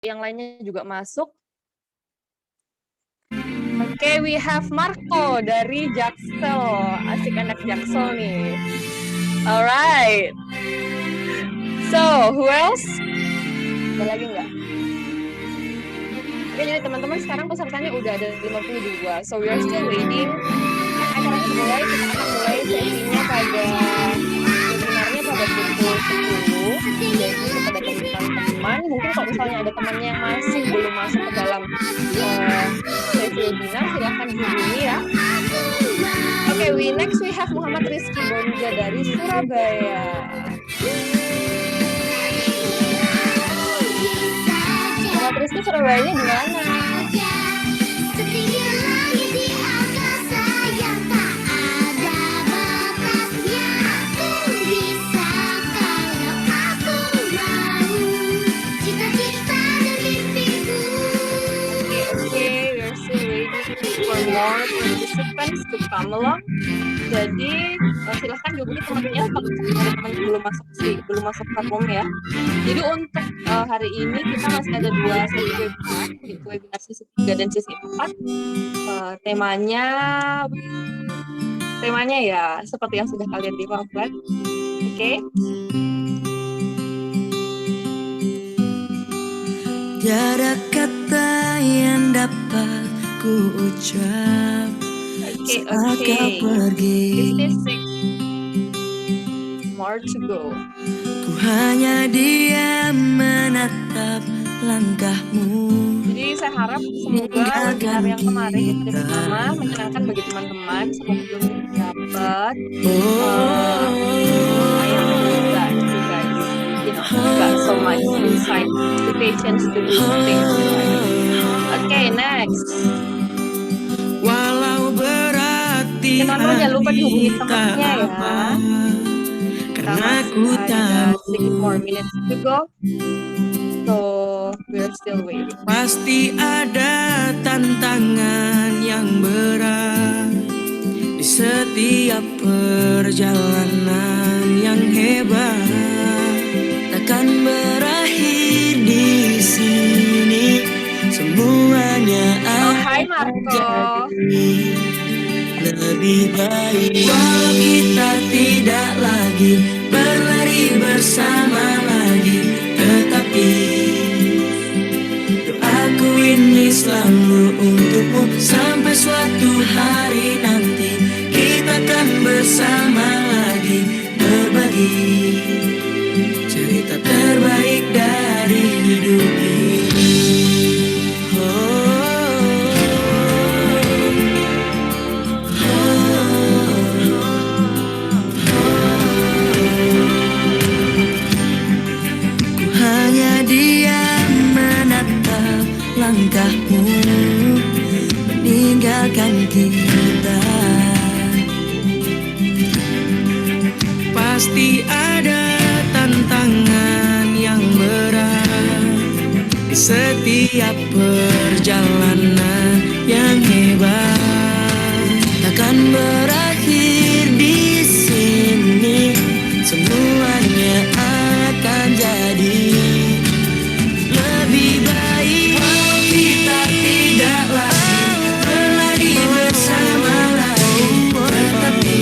yang lainnya juga masuk. Oke, we have Marco dari Jaksel. Asik anak Jaksel nih. Alright. So, who else? Ada lagi nggak? Oke, jadi teman-teman sekarang pesertanya udah ada 52. So, we are still waiting. Acaranya dimulai, kita akan mulai sesinya pada webinarnya pada pukul 10. Jadi kepada teman-teman, mungkin kalau misalnya ada temannya yang masih belum masuk ke dalam sesi webinar, silahkan dihubungi ya. Oke, next we have Muhammad Rizky Bonja dari Surabaya. Muhammad Rizky, Surabayanya di mana? More participants to come along. Jadi silahkan dihubungi teman-temannya kalau teman-teman belum masuk ke room ya. Jadi untuk hari ini kita masih ada 2 sesi webinar, yaitu webinar sesi 3 dan sesi 4. Temanya ya seperti yang sudah kalian di pamflet. Oke. Tiada kata yang dapat ku ucap saat kau pergi. 56 more to go. Ku hanya diam menatap langkahmu. Jadi saya harap semoga webinar yang kemarin kita bersama menyenangkan bagi teman-teman. Semoga belum dapat yang enggak sih guys. Got so much insight, the patience to do things. Okay, next. Walau berarti teman-teman jangan lupa dihubungi temannya ya. Karena ku tahu 6 more minutes to go. So we're still waiting. Pasti ada tantangan yang berat di setiap perjalanan yang hebat. Takkan berakhir di sini, semuanya Hai Marco. Lebih baik walau kita tidak lagi berlari bersama lagi, tetapi doaku ini selalu untukmu. Sampai suatu hari nanti kita akan bersama lagi, berbagi cerita terbaik dari hidup ini. Langkahmu meninggalkan kita. Pasti ada tantangan yang berat di setiap perjalanan yang hebat. Takkan berakhir di sini, semuanya akan jadi lebih baik. Kita tidak lagi berlari bersama lagi, tetapi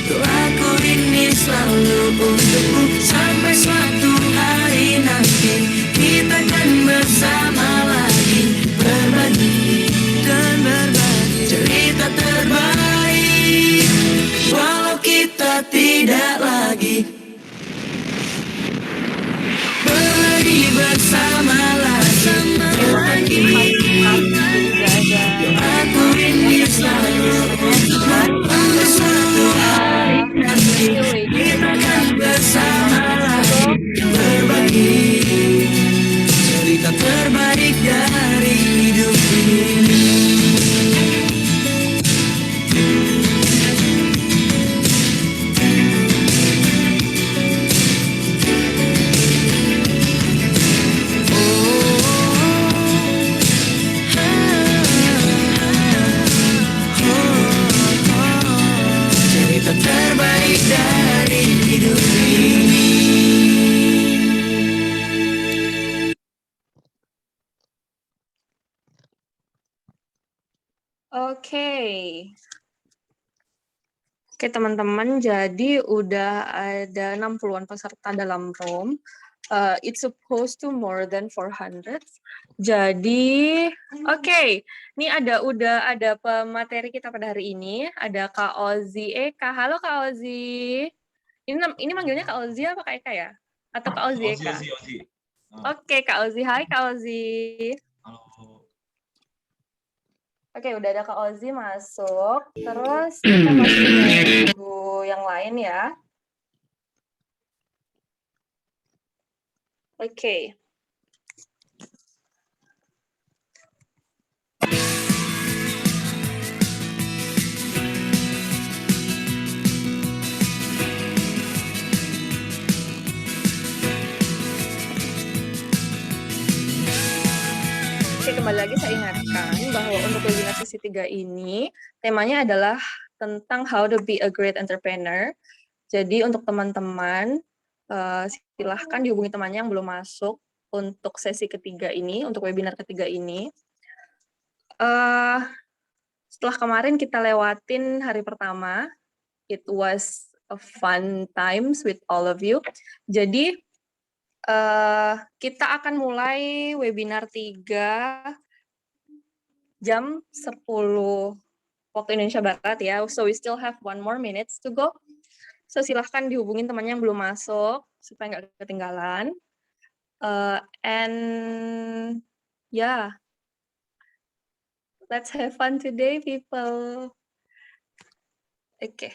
doaku ini selalu untukmu. Sampai suatu hari nanti kita akan bersama lagi, berbagi dan berbagi cerita terbaik. Walau kita tidak lagi berlari bersama lagi, aku ini selalu untuk suatu hari nanti kita akan bersama lagi, berbagi cerita terbaik dari hidup ini. Oke, teman-teman, jadi udah ada 60-an peserta dalam room. It's supposed to more than 400. Jadi, oke, ini udah ada pemateri kita pada hari ini. Ada Kak Ozi Eka. Halo Kak Ozi. Ini manggilnya Kak Ozi apa Kak Eka ya? Atau Kak Ozi Eka? Ozi. Oke, Kak Ozi. Hai Kak Ozi. Halo. Oke, udah ada Kak Ozi masuk. Terus kita masih nunggu yang lain ya. Oke. Oke, kembali lagi saya ingatkan bahwa untuk webinar sesi 3 ini, temanya adalah tentang how to be a great entrepreneur. Jadi untuk teman-teman, silahkan dihubungi temannya yang belum masuk untuk sesi ketiga ini, untuk webinar ketiga ini. Setelah kemarin kita lewatin hari pertama, it was a fun times with all of you. Jadi, kita akan mulai webinar 3 jam 10 waktu Indonesia Barat ya. So we still have 1 more minutes to go. So silahkan dihubungin temannya yang belum masuk supaya nggak ketinggalan. And yeah, let's have fun today, people. Okay.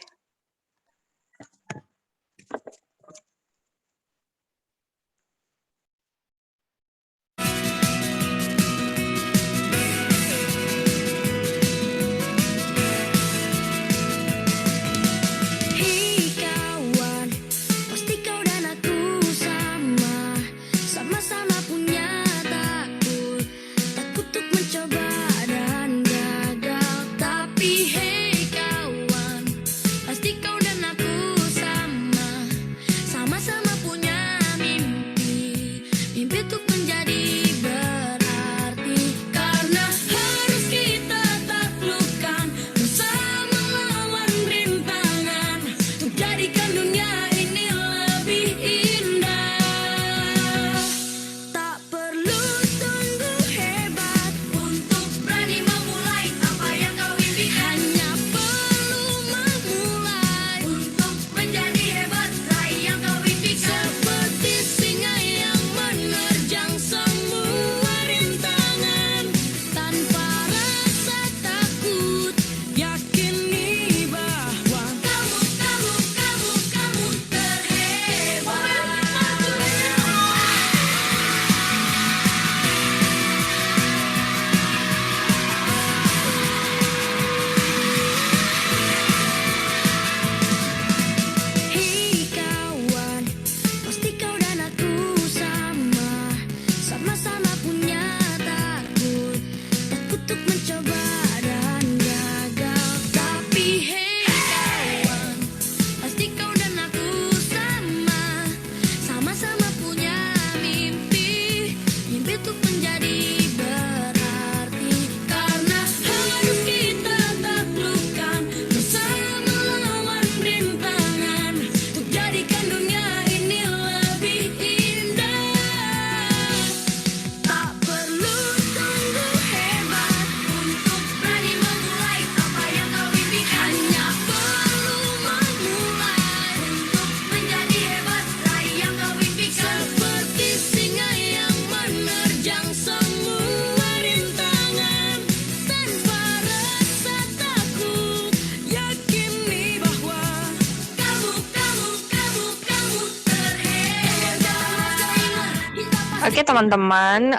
Oke teman-teman,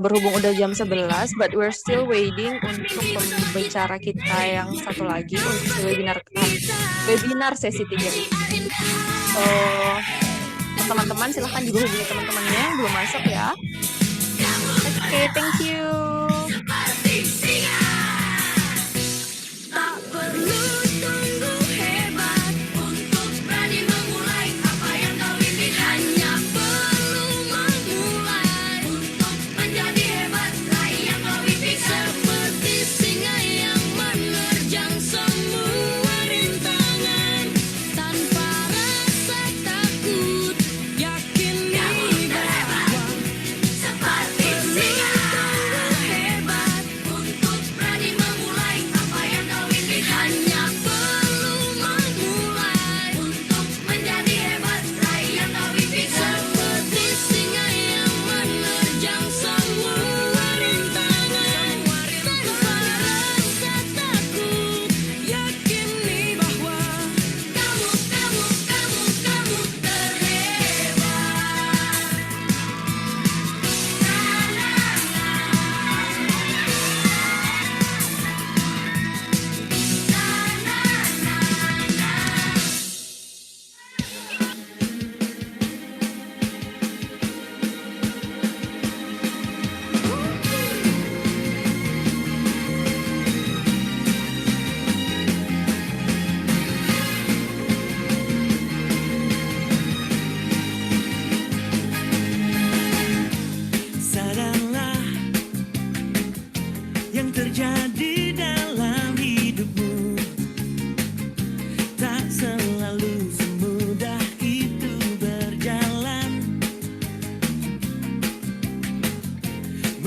berhubung udah jam 11, but we're still waiting untuk pembicara kita yang satu lagi untuk webinar sesi 3 ini. So, teman-teman silahkan juga hubungi teman-temannya yang belum masuk ya. Oke, thank you.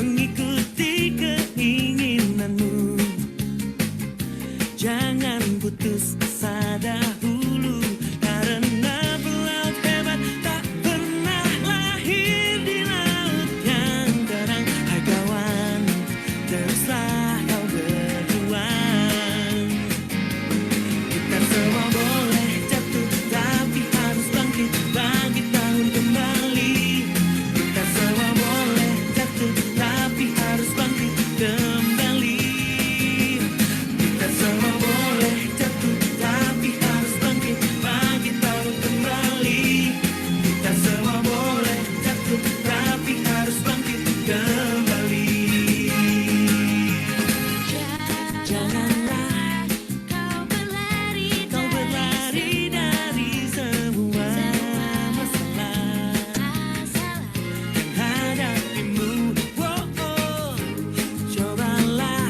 mengikuti keinginanmu. Jangan putus asa dahulu, karena pelaut hebat tak pernah lahir di laut yang terang. Hai kawan, teruslah kau berjuang. Kita semua boleh jatuh, tapi harus bangkit, bangkit bangun kembali. Kita semua boleh jatuh, tapi harus bangkit kembali. Kita semua boleh jatuh, tapi harus bangkit, bangkit bangun kembali. Kita semua boleh jatuh, tapi harus bangkit kembali. Janganlah kau berlari dari semua masalah yang hadapimu. Cobalah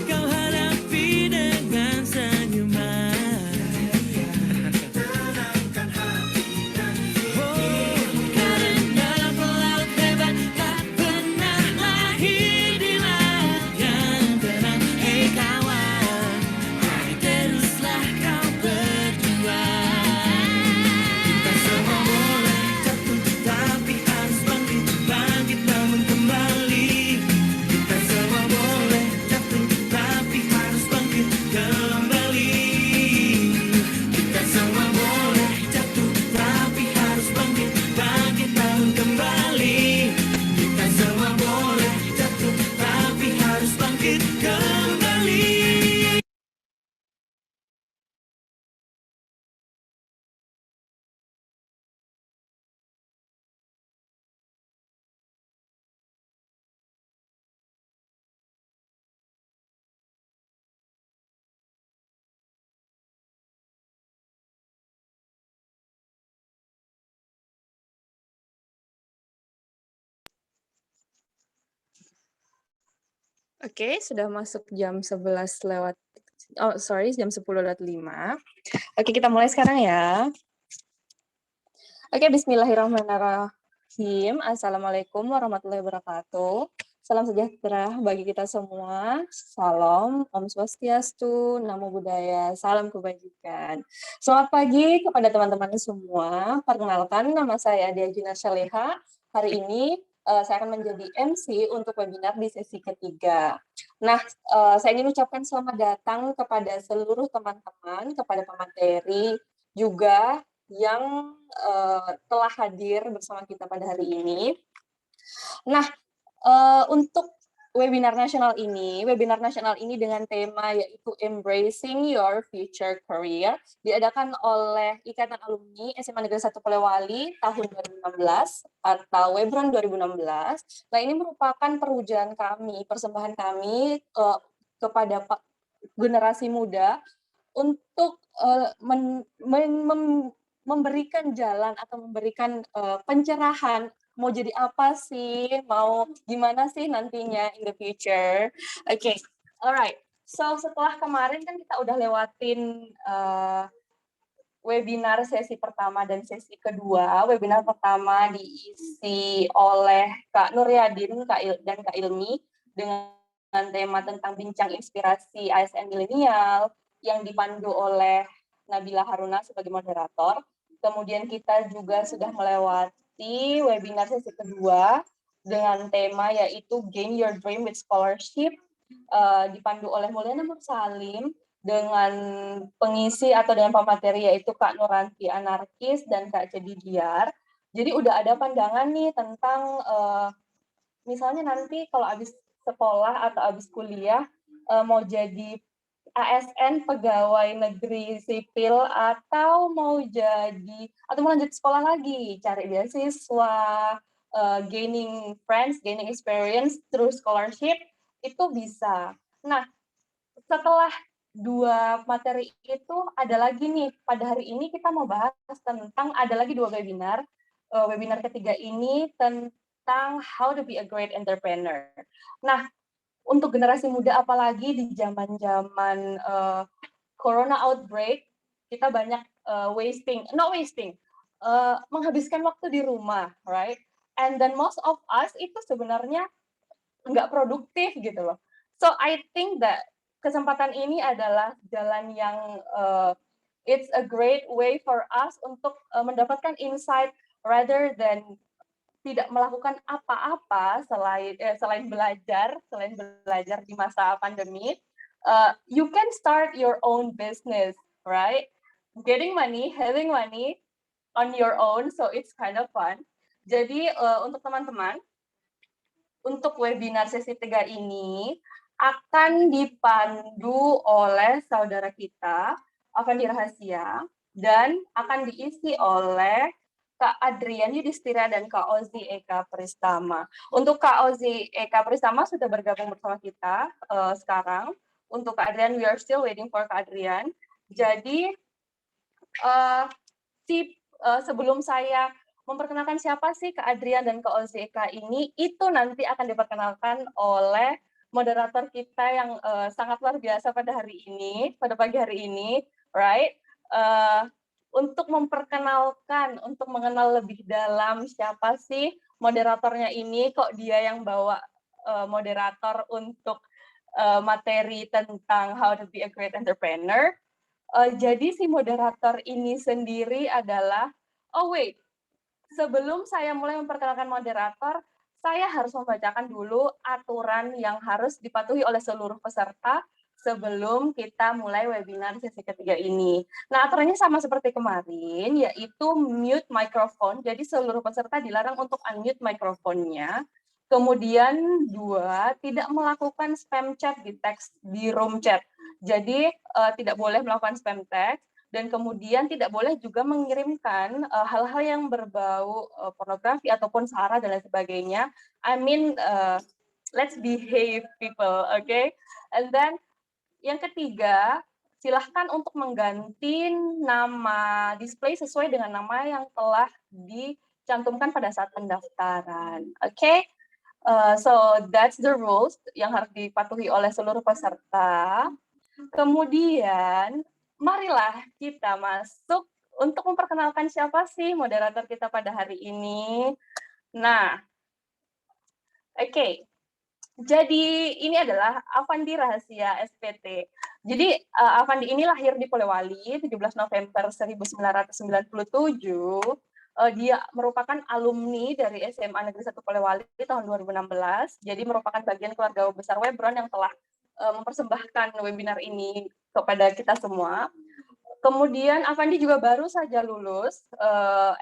kau hadapi dengan senyuman. Tenangkan hati dan karena pelaut hebat tak pernah lahir di laut yang terang. Hei kawan, mari teruslah kau berjuang. Kita semua boleh jatuh, tapi harus bangkit, bangkit bangun kembali. Kita semua boleh jatuh, tapi harus bangkit kembali. Kita semua boleh jatuh, tapi harus bangkit, bangkit bangun kembali. Kita semua boleh jatuh, tapi harus bangkit kembali. Oke, sudah masuk jam 11 lewat, oh sorry, jam 10:05. Oke, kita mulai sekarang ya. Oke, bismillahirrahmanirrahim. Assalamualaikum warahmatullahi wabarakatuh. Salam sejahtera bagi kita semua. Salam, Om Swastiastu, Namo Buddhaya, salam kebajikan. Selamat pagi kepada teman-teman semua. Perkenalkan, nama saya Adia Juna Syaleha. Hari ini saya akan menjadi MC untuk webinar di sesi ketiga. Nah, saya ingin ucapkan selamat datang kepada seluruh teman-teman, kepada pemateri, juga yang telah hadir bersama kita pada hari ini. Nah, untuk webinar nasional ini dengan tema yaitu Embracing Your Future Career, diadakan oleh Ikatan Alumni SMA Negeri 1 Polewali tahun 2016 atau Webron 2016. Nah, ini merupakan perwujudan kami, persembahan kami kepada generasi muda untuk memberikan jalan atau memberikan pencerahan mau jadi apa sih, mau gimana sih nantinya in the future. Oke, alright. So setelah kemarin kan kita udah lewatin webinar sesi pertama dan sesi kedua. Webinar pertama diisi oleh Kak Nuryadin dan Kak Ilmi dengan tema tentang bincang inspirasi ASN milenial yang dipandu oleh Nabila Haruna sebagai moderator. Kemudian kita juga sudah melewati webinar sesi kedua dengan tema yaitu Gain Your Dream with Scholarship, dipandu oleh Mulyana Mursalim dengan pengisi atau dengan pemateri yaitu Kak Nuranti Anarkis dan Kak Cedi Diar. Jadi udah ada pandangan nih tentang misalnya nanti kalau habis sekolah atau habis kuliah mau jadi ASN pegawai negeri sipil atau mau lanjut sekolah lagi, cari beasiswa, gaining friends, gaining experience through scholarship itu bisa. Nah, setelah dua materi itu ada lagi nih, pada hari ini kita mau bahas tentang ada lagi dua webinar. Webinar ketiga ini tentang how to be a great entrepreneur. Nah, untuk generasi muda apalagi di zaman-zaman corona outbreak, kita banyak menghabiskan waktu di rumah, right? and then most of us itu sebenarnya nggak produktif gitu loh. So I think that kesempatan ini adalah jalan yang it's a great way for us untuk mendapatkan insight rather than tidak melakukan apa-apa selain belajar di masa pandemi. You can start your own business, right? Getting money, having money on your own, so it's kind of fun. Jadi untuk teman-teman, untuk webinar sesi 3 ini akan dipandu oleh saudara kita, Avandi Rahasia, dan akan diisi oleh Kak Adrian Yudhistira dan Kak Ozi Eka Pristama. Untuk Kak Ozi Eka Pristama sudah bergabung bersama kita sekarang. Untuk Kak Adrian, we are still waiting for Kak Adrian. Jadi, sebelum saya memperkenalkan siapa sih Kak Adrian dan Kak Ozi Eka ini, itu nanti akan diperkenalkan oleh moderator kita yang sangat luar biasa pada pagi hari ini, right? Untuk memperkenalkan, untuk mengenal lebih dalam siapa sih moderatornya ini, kok dia yang bawa moderator untuk materi tentang how to be a great entrepreneur. Jadi si moderator ini sendiri adalah, sebelum saya mulai memperkenalkan moderator, saya harus membacakan dulu aturan yang harus dipatuhi oleh seluruh peserta sebelum kita mulai webinar sesi ketiga ini. Nah, aturannya sama seperti kemarin, yaitu mute microphone. Jadi seluruh peserta dilarang untuk unmute mikrofonnya. Kemudian 2, tidak melakukan spam chat di room chat. Jadi tidak boleh melakukan spam text. Dan kemudian tidak boleh juga mengirimkan hal-hal yang berbau pornografi ataupun sara dan lain sebagainya. I mean, let's behave people, okay? And then yang ketiga, silahkan untuk mengganti nama display sesuai dengan nama yang telah dicantumkan pada saat pendaftaran, okay? So that's the rules yang harus dipatuhi oleh seluruh peserta. Kemudian, marilah kita masuk untuk memperkenalkan siapa sih moderator kita pada hari ini. Nah, oke. Jadi ini adalah Avandi Rahasia SPT. Jadi Avandi ini lahir di Polewali 17 November 1997. Dia merupakan alumni dari SMA Negeri 1 Polewali tahun 2016. Jadi merupakan bagian keluarga besar Webron yang telah mempersembahkan webinar ini kepada kita semua. Kemudian Avandi juga baru saja lulus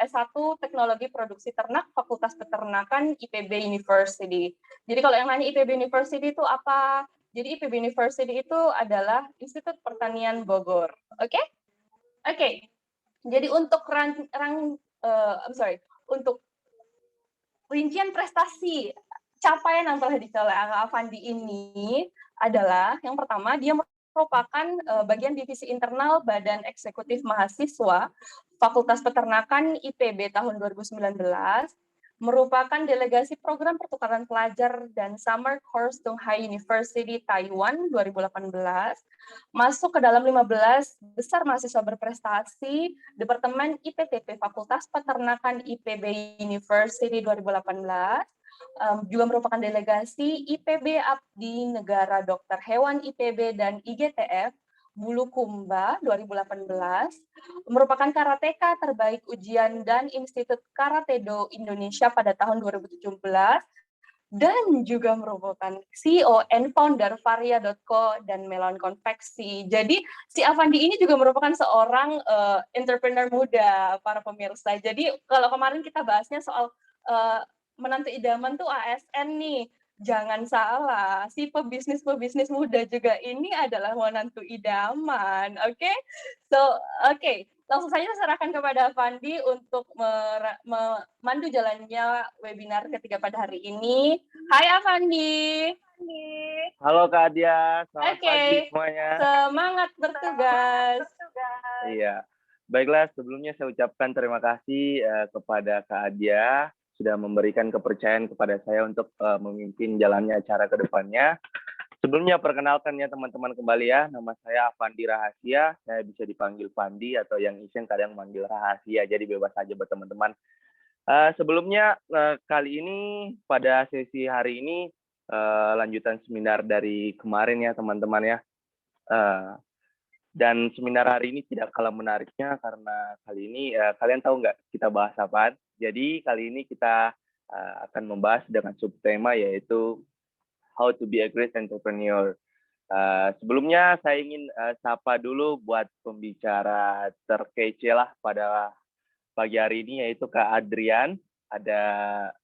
S1 Teknologi Produksi Ternak Fakultas Peternakan IPB University. Jadi kalau yang nanya IPB University itu apa? Jadi IPB University itu adalah Institut Pertanian Bogor. Oke? Oke. Jadi untuk untuk rincian prestasi capaian yang telah dicapai Avandi ini adalah yang pertama, dia merupakan bagian divisi internal Badan Eksekutif Mahasiswa Fakultas Peternakan IPB tahun 2019, merupakan delegasi program pertukaran pelajar dan summer course Donghai University Taiwan 2018, masuk ke dalam 15 besar mahasiswa berprestasi Departemen IPTP Fakultas Peternakan IPB University 2018, juga merupakan delegasi IPB Abdi Negara Dokter Hewan IPB dan IGTF Bulukumba 2018, merupakan karateka terbaik ujian dan Institut Karatedo Indonesia pada tahun 2017, dan juga merupakan CEO and founder Varia.co dan Melon Konveksi. Jadi si Avandi ini juga merupakan seorang entrepreneur muda, para pemirsa. Jadi kalau kemarin kita bahasnya soal menantu idaman tuh ASN nih, jangan salah, si pebisnis muda juga ini adalah menantu idaman, oke? So, oke, langsung saja serahkan kepada Avandi untuk memandu jalannya webinar ketiga pada hari ini. Hai Avandi. Halo Kak Adia, selamat pagi semuanya. Semangat bertugas. Iya, baiklah sebelumnya saya ucapkan terima kasih kepada Kak Adia sudah memberikan kepercayaan kepada saya untuk memimpin jalannya acara ke depannya. Sebelumnya perkenalkan ya teman-teman kembali ya, nama saya Avandi Rahasia, saya bisa dipanggil Vandi atau yang iseng kadang manggil Rahasia, jadi bebas aja buat teman-teman. Sebelumnya kali ini pada sesi hari ini lanjutan seminar dari kemarin ya teman-teman ya. Dan seminar hari ini tidak kalah menariknya karena kali ini kalian tahu nggak kita bahas apa? Jadi kali ini kita akan membahas dengan subtema yaitu How to be a great entrepreneur. Sebelumnya saya ingin sapa dulu buat pembicara terkece lah pada pagi hari ini yaitu Kak Adrian. Ada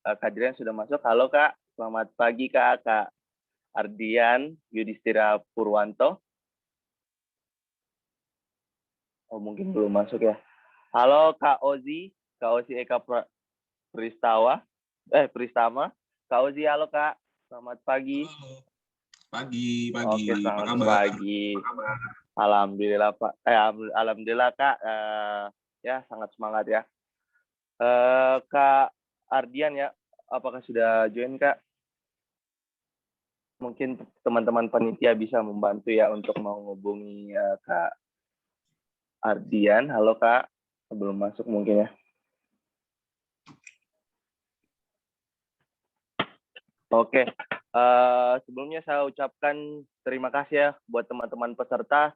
Kak Adrian sudah masuk. Halo Kak, selamat pagi Kak Ardian Yudhistira Purwanto. Oh mungkin belum masuk ya. Halo Kak Ozi Eka Pristama. Kak Ozi, halo Kak. Selamat pagi. Halo. Pagi. Oke, Apa selamat kabar? pagi. Alhamdulillah Pak. Alhamdulillah Kak. Ya sangat semangat ya. Kak Ardian ya, apakah sudah join Kak? Mungkin teman-teman panitia bisa membantu ya untuk menghubungi Kak Ardian. Halo Kak, sebelum masuk mungkin ya. Oke, sebelumnya saya ucapkan terima kasih ya buat teman-teman peserta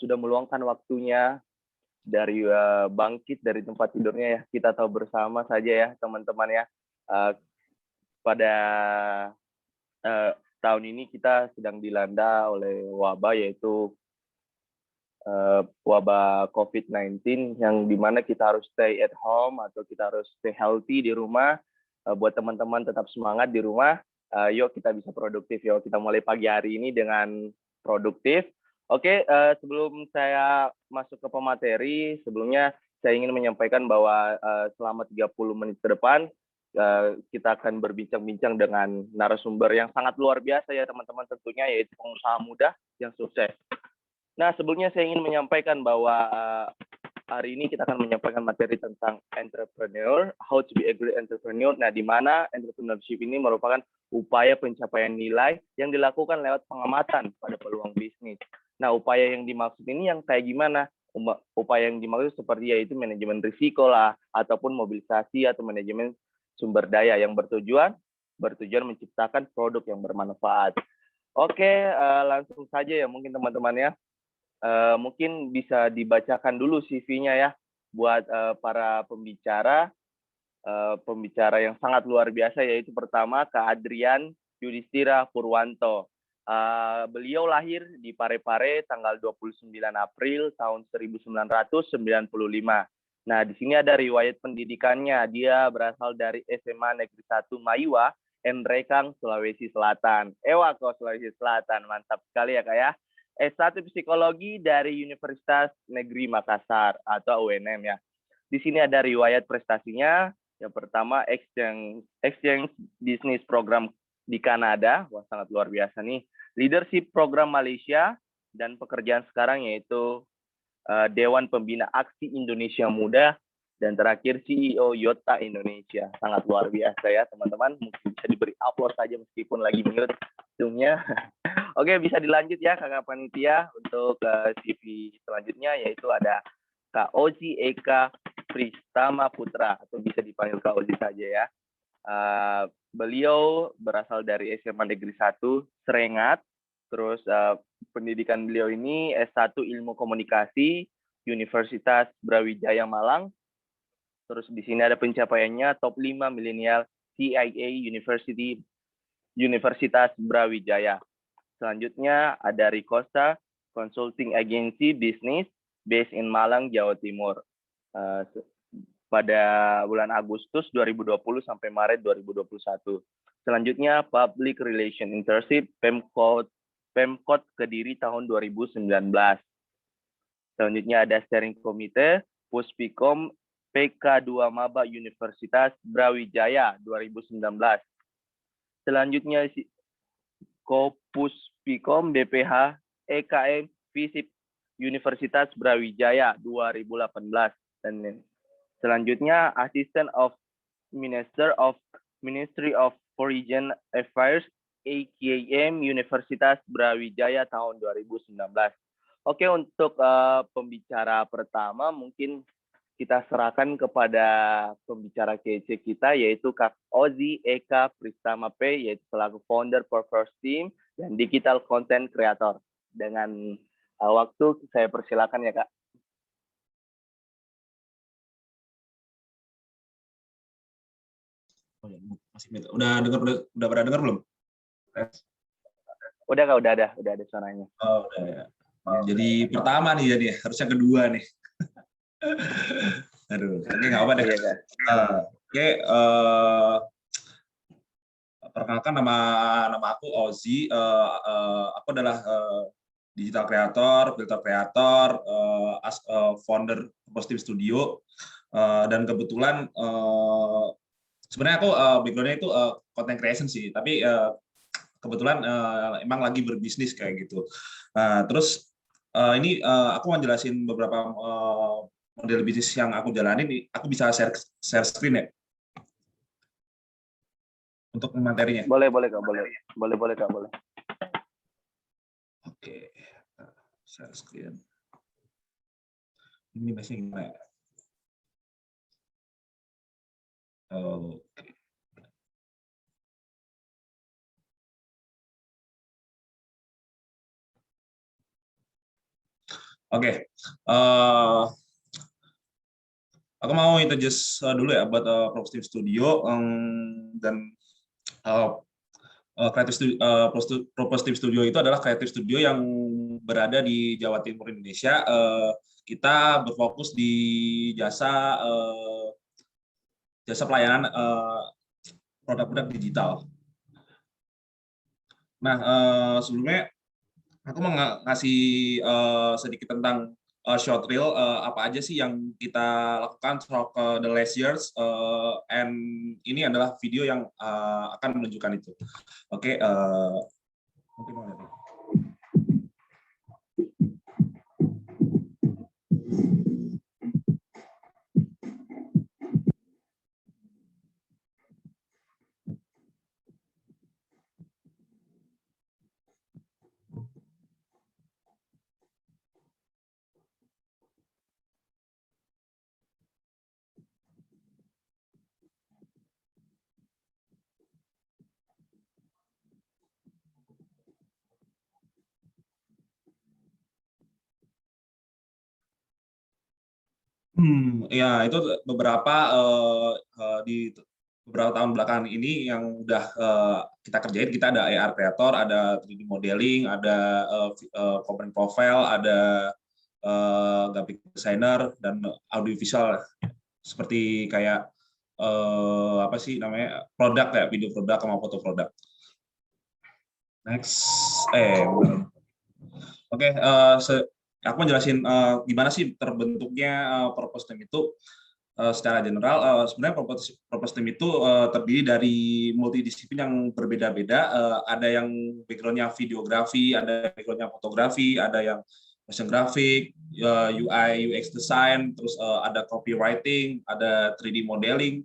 sudah meluangkan waktunya dari bangkit dari tempat tidurnya ya. Kita tahu bersama saja ya teman-teman ya, pada tahun ini kita sedang dilanda oleh wabah yaitu wabah COVID-19 yang dimana kita harus stay at home atau kita harus stay healthy di rumah. Buat teman-teman tetap semangat di rumah. Yuk kita bisa produktif. Yuk kita mulai pagi hari ini dengan produktif. Oke, sebelum saya masuk ke pemateri, sebelumnya saya ingin menyampaikan bahwa selama 30 menit ke depan kita akan berbincang-bincang dengan narasumber yang sangat luar biasa ya teman-teman tentunya, yaitu pengusaha muda yang sukses. Nah, sebelumnya saya ingin menyampaikan bahwa hari ini kita akan menyampaikan materi tentang entrepreneur, how to be a great entrepreneur. Nah, di mana entrepreneurship ini merupakan upaya pencapaian nilai yang dilakukan lewat pengamatan pada peluang bisnis. Nah, upaya yang dimaksud ini yang kayak gimana? Upaya yang dimaksud seperti yaitu manajemen risiko lah, ataupun mobilisasi atau manajemen sumber daya yang bertujuan menciptakan produk yang bermanfaat. Oke, langsung saja ya mungkin teman-teman ya. Mungkin bisa dibacakan dulu CV-nya ya buat para pembicara yang sangat luar biasa, yaitu pertama Kak Adrian Yudhistira Purwanto. Beliau lahir di Parepare tanggal 29 April tahun 1995. Nah, di sini ada riwayat pendidikannya. Dia berasal dari SMA Negeri 1 Maiwa, Enrekang, Sulawesi Selatan. Sulawesi Selatan. Mantap sekali ya Kak ya. S1 Psikologi dari Universitas Negeri Makassar atau UNM ya. Di sini ada riwayat prestasinya. Yang pertama Exchange Business Program di Kanada. Wah, sangat luar biasa nih. Leadership Program Malaysia dan pekerjaan sekarang yaitu Dewan Pembina Aksi Indonesia Muda dan terakhir CEO Yota Indonesia. Sangat luar biasa ya teman-teman. Mungkin bisa diberi aplaus saja meskipun lagi mute zoom-nya. Oke, bisa dilanjut ya Kakak Panitia untuk CV selanjutnya, yaitu ada Kak Ozi Eka Pristama Putra, atau bisa dipanggil Kak Ozi saja ya. Beliau berasal dari SMA Negeri 1 Serengat, terus pendidikan beliau ini S1 Ilmu Komunikasi Universitas Brawijaya Malang. Terus di sini ada pencapaiannya top 5 milenial CIA Universitas Brawijaya. Selanjutnya ada Ricosta Consulting Agency Business based in Malang, Jawa Timur. Pada bulan Agustus 2020 sampai Maret 2021. Selanjutnya Public Relation Internship Pemkot Kediri tahun 2019. Selanjutnya ada Steering Committee Puspikom PK2 Maba Universitas Brawijaya 2019. Selanjutnya Kopuspikom BPH EKM Visip Universitas Brawijaya 2018. Dan selanjutnya Assistant of Ministry of Foreign Affairs AKM Universitas Brawijaya tahun 2019. Oke, untuk pembicara pertama mungkin kita serahkan kepada pembicara kece kita, yaitu Kak Ozi Eka Pristama P, yaitu selaku founder Purpose Team dan digital content creator. Dengan waktu saya persilakan ya Kak. Oh, ya, masih udah pernah dengar belum? Udah Kak, udah ada suaranya. Oh, udah ya. Jadi pertama nih jadi harusnya kedua nih. Aduh, oke nggak apa deh. Iya Kak. Oke, perkenalkan nama aku Ozi. Aku adalah digital creator, filter creator, founder Positive Studio, dan kebetulan sebenarnya aku backgroundnya itu content creation sih, tapi kebetulan emang lagi berbisnis kayak gitu. Terus ini aku mau jelasin beberapa model bisnis yang aku jalanin. Aku bisa share screen ya untuk materinya. Boleh Kak, boleh Kak, boleh. Oke, share screen. Ini biasanya gimana ya? Oke. Oke, aku mau introduce dulu ya buat Positive Studio dan Positive Studio itu adalah kreatif studio yang berada di Jawa Timur Indonesia. Kita berfokus di jasa pelayanan produk-produk digital. Nah, sebelumnya aku mau ngasih sedikit tentang short reel, apa aja sih yang kita lakukan throughout the last years, and ini adalah video yang akan menunjukkan itu. Oke, mungkin mau lihat. Ya itu beberapa di beberapa tahun belakangan ini yang udah kita kerjain. Kita ada AR creator, ada 3D modeling, ada component profile, ada graphic designer dan audiovisual seperti kayak apa sih namanya produk kayak video produk sama foto produk. Next, oke, aku mau jelasin gimana sih terbentuknya purpose team itu secara general. Sebenarnya purpose team itu terdiri dari multidisiplin yang berbeda-beda. Ada yang background-nya videografi, ada background-nya fotografi, ada yang motion graphic, UI UX design, terus ada copywriting, ada 3D modeling.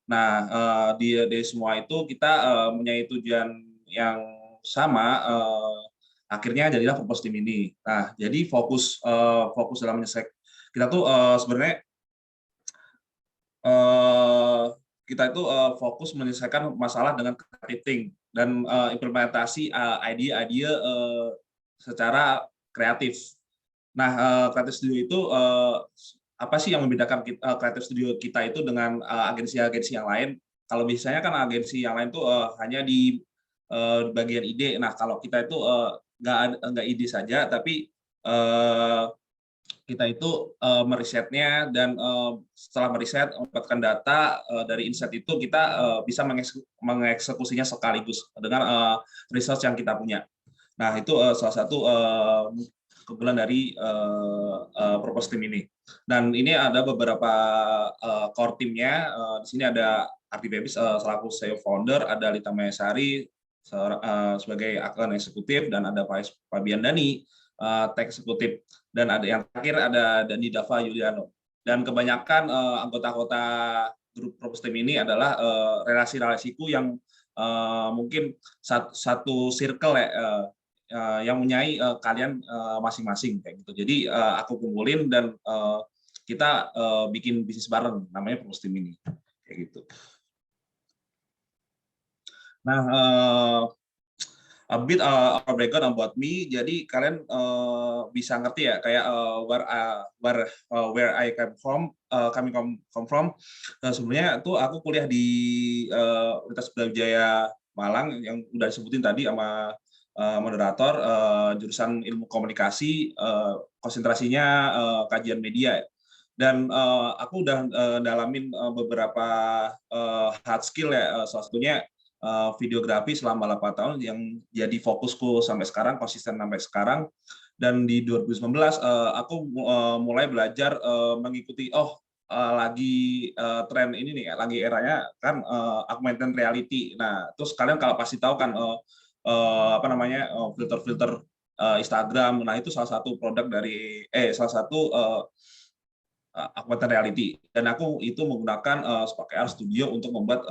Nah, di semua itu kita mempunyai tujuan yang sama. Akhirnya jadilah purpose team ini. Nah, jadi fokus dalam menyelesaikan kita tuh sebenarnya kita itu fokus menyelesaikan masalah dengan creative thinking dan implementasi ide-ide secara kreatif. Nah, Creative Studio itu apa sih yang membedakan Creative Studio kita itu dengan agensi-agensi yang lain? Kalau biasanya kan agensi yang lain tuh hanya di bagian ide. Nah, kalau kita itu nggak ide saja, tapi kita itu merisetnya, dan setelah meriset mendapatkan data dari insight itu, kita bisa mengeksekusinya sekaligus dengan research yang kita punya. Nah, itu salah satu keunggulan dari purpose team ini. Dan ini ada beberapa core timnya. Di sini ada Ardi Bebis selaku CEO founder, ada Lita Mayasari sebagai akun eksekutif, dan ada Pak Fabian Dani tech eksekutif, dan ada yang terakhir ada Dani Dava Yuliano. Dan kebanyakan anggota-anggota grup purpose team ini adalah relasi-relasiku yang mungkin satu circle ya, yang mempunyai kalian masing-masing kayak gitu. Jadi aku kumpulin, dan kita bikin bisnis bareng namanya Propostim ini kayak gitu. Nah, a bit of background about me. Jadi kalian bisa ngerti ya kayak where I come from. Sebenarnya tuh aku kuliah di Universitas Brawijaya Malang yang udah disebutin tadi sama moderator, jurusan ilmu komunikasi, konsentrasinya kajian media. Dan aku udah dalamin beberapa hard skill ya, salah satunya videografi selama 8 tahun yang jadi fokusku sampai sekarang, konsisten sampai sekarang. Dan di 2019 aku mulai belajar mengikuti lagi tren ini nih, lagi eranya kan augmented reality. Nah, terus kalian kalau pasti tahu kan apa namanya filter-filter Instagram. Nah, itu salah satu produk dari salah satu augmented reality. Dan aku itu menggunakan Spark AR Studio untuk membuat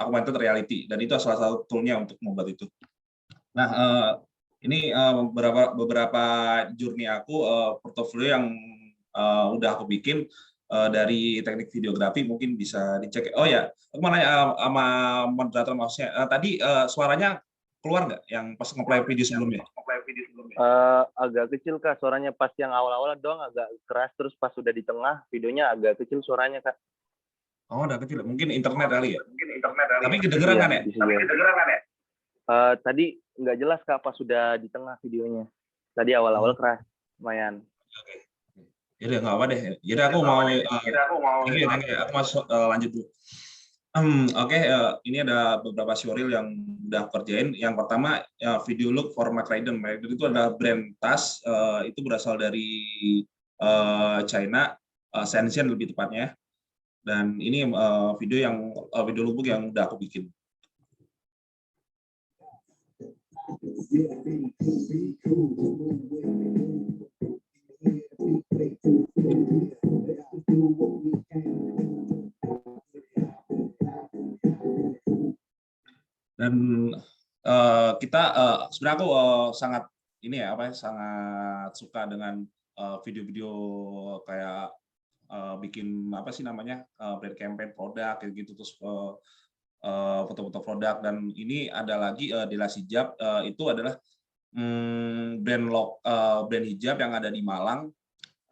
augmented reality, dan itu salah satu toolnya untuk membuat itu. Nah, ini beberapa journey aku, portofolio yang udah aku bikin dari teknik videografi, mungkin bisa dicek. Oh ya, aku mau nanya sama moderator maksudnya, tadi suaranya keluar nggak yang pas nge-play video sebelumnya? Agak kecil Kak, suaranya pas yang awal-awal doang agak keras, terus pas sudah di tengah videonya agak kecil suaranya Kak. Oh, udah kecil. Mungkin internet kali ya? Tapi kedengeran kan ya? Tadi nggak jelas Kak pas sudah di tengah videonya. Tadi awal-awal keras, lumayan. Oke. Yaudah, nggak apa deh. Yaudah, aku mau aku masuk lanjut dulu. Oke, ini ada beberapa showreel yang udah aku kerjain. Yang pertama, video look for McRaiden. McRaiden itu adalah brand tas, itu berasal dari China, Shenzhen lebih tepatnya. Dan ini video lookbook yang udah aku bikin. Dan kita sebenarnya aku sangat sangat suka dengan video-video kayak bikin apa sih namanya brand campaign produk kayak gitu, terus foto-foto produk. Dan ini ada lagi Dela Hijab, itu adalah brand hijab yang ada di Malang,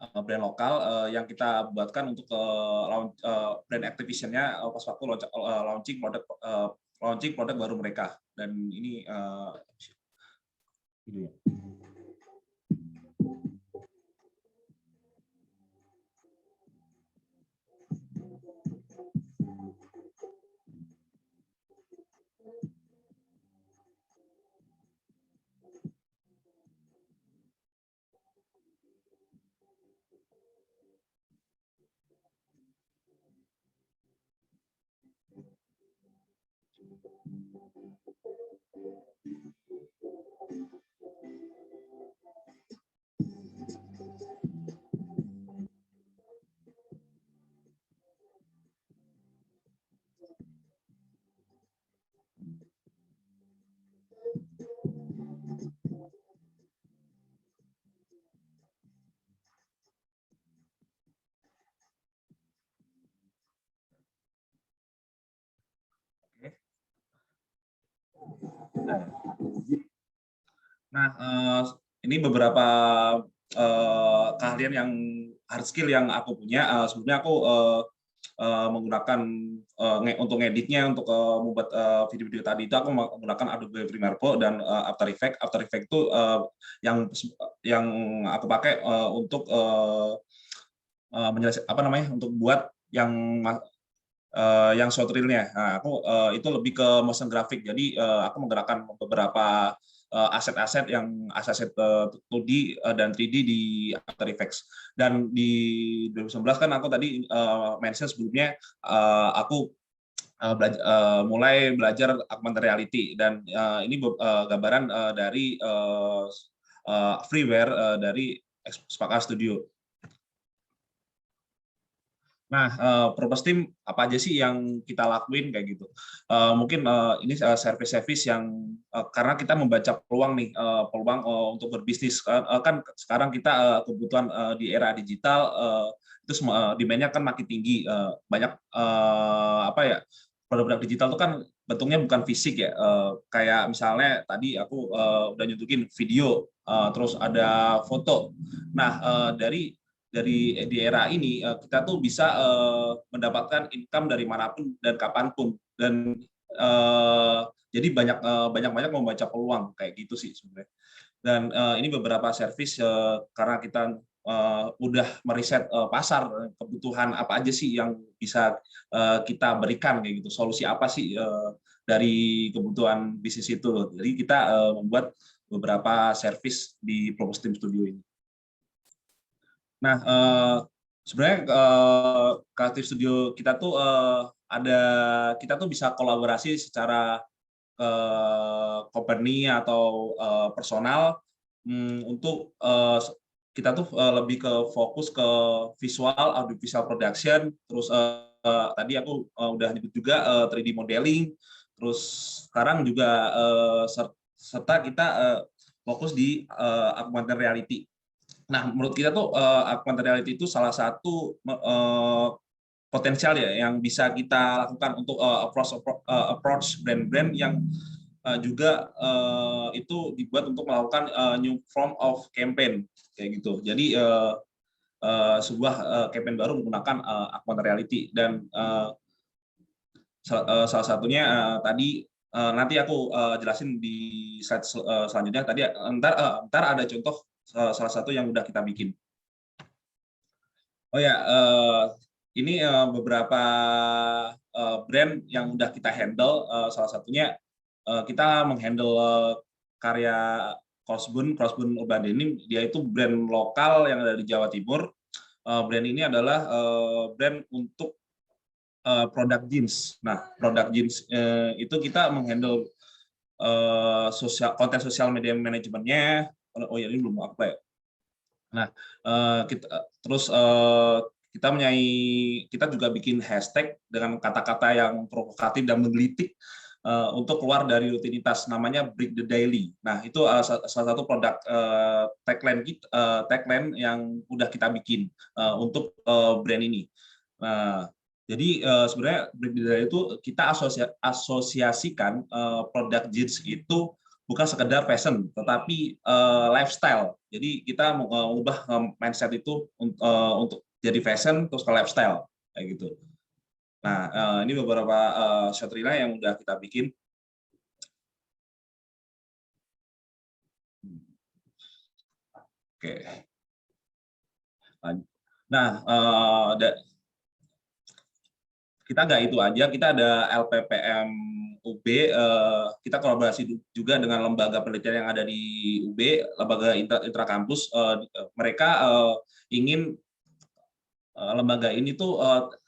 brand lokal yang kita buatkan untuk brand activation-nya pas waktu launching produk baru mereka. Dan ini videonya. Nah, ini beberapa keahlian yang hard skill yang aku punya. Sebelumnya aku menggunakan untuk ngeditnya, untuk membuat video-video tadi itu aku menggunakan Adobe Premiere Pro dan After Effects. After Effects itu yang aku pakai untuk untuk buat yang short reel-nya. Nah, aku itu lebih ke motion graphic. Jadi aku menggerakkan beberapa aset-aset yang aset 2D dan 3D di After Effects. Dan di 2019 kan aku tadi mention sebelumnya aku mulai belajar augmented reality, dan ini gambaran dari freeware dari Spark AR Studio. Nah, Purpose Team apa aja sih yang kita lakuin kayak gitu? Mungkin ini service-service yang karena kita membaca peluang nih, peluang untuk berbisnis. Kan sekarang kita kebutuhan di era digital itu demand-nya kan makin tinggi. Banyak apa ya, produk-produk digital itu kan bentuknya bukan fisik ya. Kayak misalnya tadi aku udah nyunjukin video, terus ada foto. Nah, di era ini kita tuh bisa mendapatkan income dari manapun dan kapanpun, dan jadi banyak membaca peluang kayak gitu sih sebenarnya. Dan ini beberapa service karena kita udah meriset pasar, kebutuhan apa aja sih yang bisa kita berikan kayak gitu, solusi apa sih dari kebutuhan bisnis itu. Jadi kita membuat beberapa service di Purpose Team Studio ini. Nah, sebenarnya Creative Studio kita tuh kita tuh bisa kolaborasi secara company atau personal untuk kita tuh lebih ke fokus ke visual, audiovisual production, terus tadi aku udah nyebut juga 3D modeling, terus sekarang juga serta kita fokus di augmented reality. Nah, menurut kita tuh augmented reality itu salah satu potensial ya yang bisa kita lakukan untuk approach brand-brand yang juga itu dibuat untuk melakukan new form of campaign kayak gitu. Jadi sebuah campaign baru menggunakan augmented reality, dan salah satunya tadi nanti aku jelasin di slide selanjutnya. Tadi ntar ada contoh salah satu yang udah kita bikin. Oh ya, ini beberapa brand yang udah kita handle. Salah satunya kita menghandle karya Crossbone Urban Denim. Dia itu brand lokal yang ada di Jawa Timur. Brand ini adalah brand untuk produk jeans. Nah, produk jeans itu kita menghandle konten sosial media manajemennya. Oh ya, ini belum apa ya. Nah, kita juga bikin hashtag dengan kata-kata yang provokatif dan menggelitik untuk keluar dari rutinitas, namanya Break the Daily. Nah, itu salah satu produk tagline yang udah kita bikin untuk brand ini. Nah, jadi sebenarnya Break the Daily itu kita asosiasikan produk jeans itu bukan sekedar fashion, tetapi lifestyle. Jadi kita mengubah mindset itu untuk jadi fashion terus ke lifestyle kayak gitu. Nah, ini beberapa short reel yang udah kita bikin. Oke. Nah, kita nggak itu aja, kita ada LPPM UB, kita kolaborasi juga dengan lembaga penelitian yang ada di UB, lembaga intrakampus. Mereka ingin lembaga ini tuh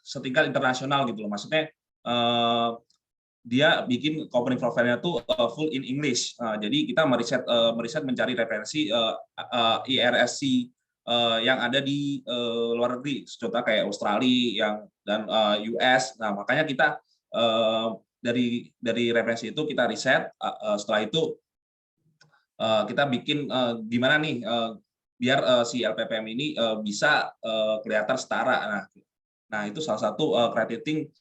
setingkat internasional gitu loh. Maksudnya dia bikin company profile-nya tuh full in English. Jadi kita meriset mencari referensi IRSC yang ada di luar negeri, contoh kayak Australia dan US. Nah, makanya kita dari referensi itu kita riset. Setelah itu kita bikin gimana nih biar si LPPM ini bisa kelihatan setara. Nah, itu salah satu creative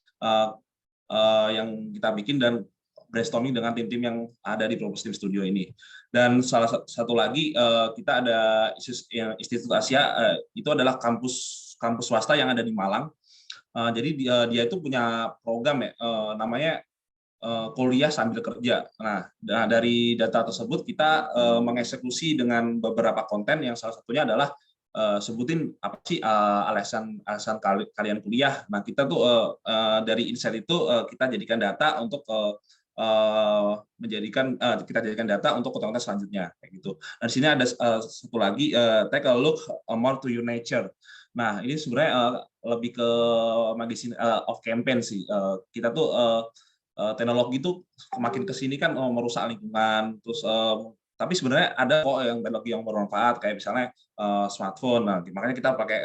yang kita bikin dan brainstorming dengan tim-tim yang ada di Purpose Team Studio ini. Dan salah satu lagi kita ada Institut Asia, itu adalah kampus swasta yang ada di Malang. Jadi dia itu punya program ya, namanya kuliah sambil kerja. Nah, dari data tersebut kita mengeksekusi dengan beberapa konten yang salah satunya adalah sebutin apa sih alasan kalian kuliah. Nah, kita tuh dari insight itu kita jadikan data untuk kita jadikan data untuk konten selanjutnya kayak gitu. Dan di sini ada satu lagi, take a look more to your nature. Nah, ini sebenarnya lebih ke magazine of campaign sih. Kita tuh teknologi itu makin kesini kan merusak lingkungan, terus Tapi sebenarnya ada kok yang teknologi yang bermanfaat kayak misalnya smartphone. Nah, makanya kita pakai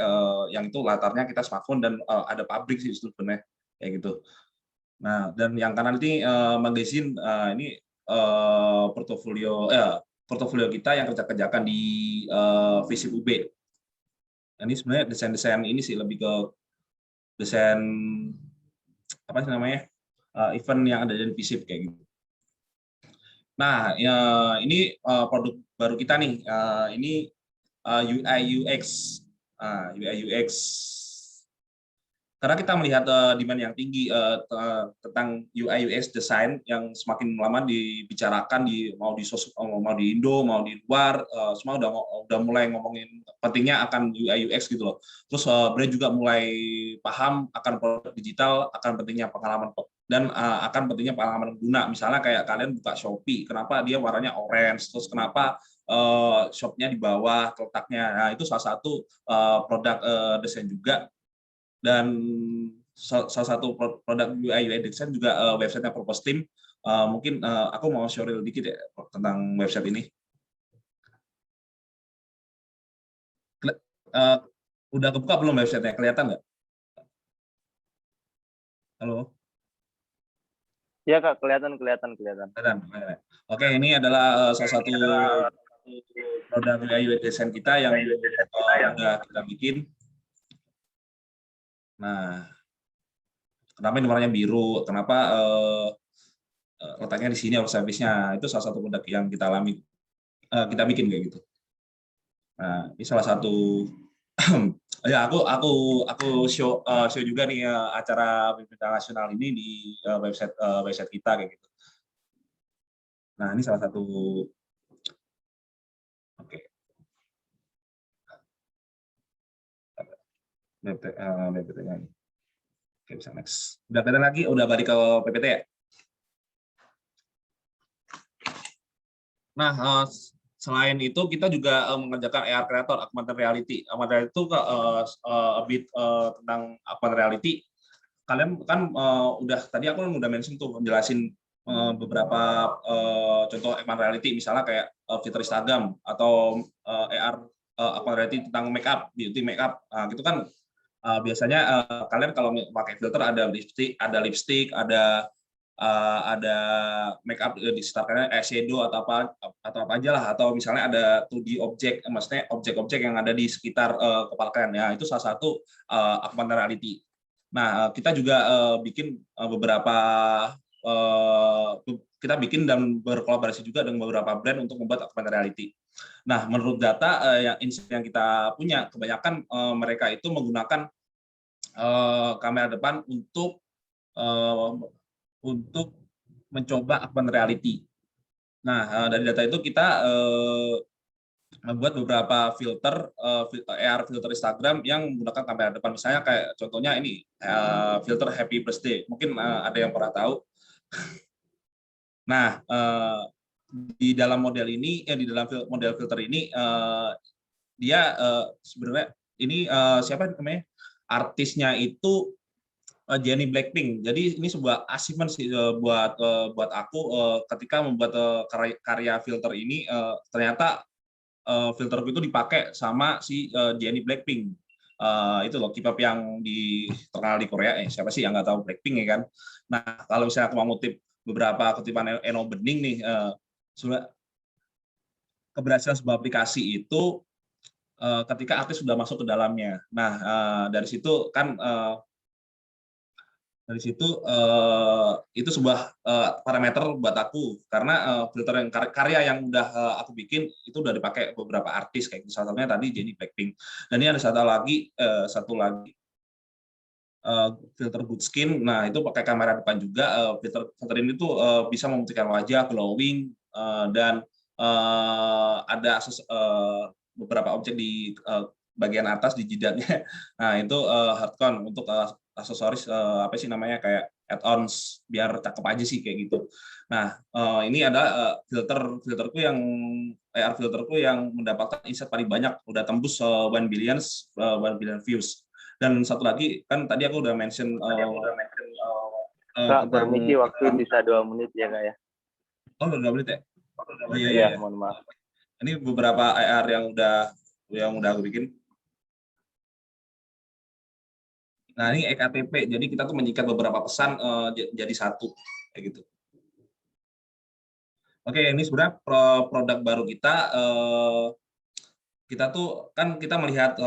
yang itu latarnya kita smartphone dan ada pabrik sih sebenarnya kayak gitu. Nah, dan yang kanan ini magazine ini portofolio kita yang kerja-kerjakan di Visip UB. Ini sebenarnya desain-desain ini sih lebih ke desain apa sih namanya event yang ada di Visip kayak gitu. Nah, ya, ini produk baru kita nih. Ini UI UX. UI UX. Karena kita melihat demand yang tinggi tentang UI UX design yang semakin lama dibicarakan mau di Indo, mau di luar, semua udah mulai ngomongin pentingnya akan UI UX gitu loh. Terus brand juga mulai paham akan produk digital, akan pentingnya pengalaman dan akan pentingnya pengalaman pengguna. Misalnya kayak kalian buka Shopee, kenapa dia warnanya orange, terus kenapa shopnya di bawah letaknya. Nah, itu salah satu produk desain juga. Dan salah satu produk UI UX design juga websitenya Purpose Team. Mungkin aku mau share dikit ya tentang website ini. Udah kebuka belum websitenya? Kelihatan nggak? Halo? Ya Kak, kelihatan. Kelihatan. Oke, ini adalah salah satu produk UI UX design kita yang udah kita bikin. Nah, kenapa ini warnanya biru? Kenapa letaknya di sini service-nya? Itu salah satu produk yang kita alami, kita bikin kayak gitu. Nah, ini salah satu ya aku show juga nih acara pimpinan nasional ini di website kita kayak gitu. Nah, ini salah satu. Oke. PPT-nya ini. Oke, bisa next. Udah kelihatan lagi? Udah balik ke PPT ya? Nah, selain itu kita juga mengerjakan AR Creator, augmented reality. Augmented reality itu a bit tentang augmented reality. Kalian kan udah tadi aku udah mention tuh menjelasin beberapa contoh augmented reality, misalnya kayak fitur Instagram atau AR augmented reality tentang makeup, beauty makeup. Nah, gitu kan biasanya kalian kalau pakai filter ada lipstick, ada make up di sekitarnya eyeshadow atau apa aja lah, atau misalnya ada 2D objek, maksudnya objek-objek yang ada di sekitar kepala kalian ya, itu salah satu augmented reality. Nah, kita juga bikin beberapa kita bikin dan berkolaborasi juga dengan beberapa brand untuk membuat augmented reality. Nah, menurut data yang kita punya, kebanyakan mereka itu menggunakan kamera depan untuk mencoba augmented reality. Nah, dari data itu kita membuat beberapa filter AR filter Instagram yang menggunakan kamera depan. Misalnya kayak contohnya ini filter Happy Birthday. Mungkin ada yang pernah tahu. Nah, di dalam model ini, di dalam model filter ini dia sebenarnya ini siapa namanya? Artisnya itu Jennie Blackpink. Jadi ini sebuah achievement sih buat aku ketika membuat karya filter ini, ternyata filterku itu dipakai sama si Jennie Blackpink. Itu loh K-pop yang terkenal di Korea. Siapa sih yang nggak tahu Blackpink ya kan? Nah, kalau misalnya aku mau ngutip beberapa kutipan Eno Bening nih, keberhasilan sebuah aplikasi itu ketika artis sudah masuk ke dalamnya. Nah, dari situ kan itu sebuah parameter buat aku, karena filter yang karya yang udah aku bikin itu udah dipakai beberapa artis kayak salah satunya tadi Jennie Blackpink. Dan ini ada satu lagi filter good skin. Nah, itu pakai kamera depan juga. Filter ini tuh bisa memutihkan wajah, glowing, dan ada beberapa objek di bagian atas di jidatnya. Nah, itu hardcon untuk aksesoris apa sih namanya kayak add-ons biar cakep aja sih kayak gitu. Nah, ini ada filterku yang AR filterku yang mendapatkan insight paling banyak, udah tembus 1 billion views. Dan satu lagi kan tadi aku udah mention Kak, permisi waktu bisa 2 menit ya Kak ya. Oh, 2 menit ya. Oh, iya, Iya, iya. mohon maaf. Ini beberapa AR yang udah aku bikin. Nah, ini EKTP. Jadi kita tuh menyikat beberapa pesan jadi satu kayak gitu. Oke, ini sebenarnya produk baru kita. Kita tuh kan kita melihat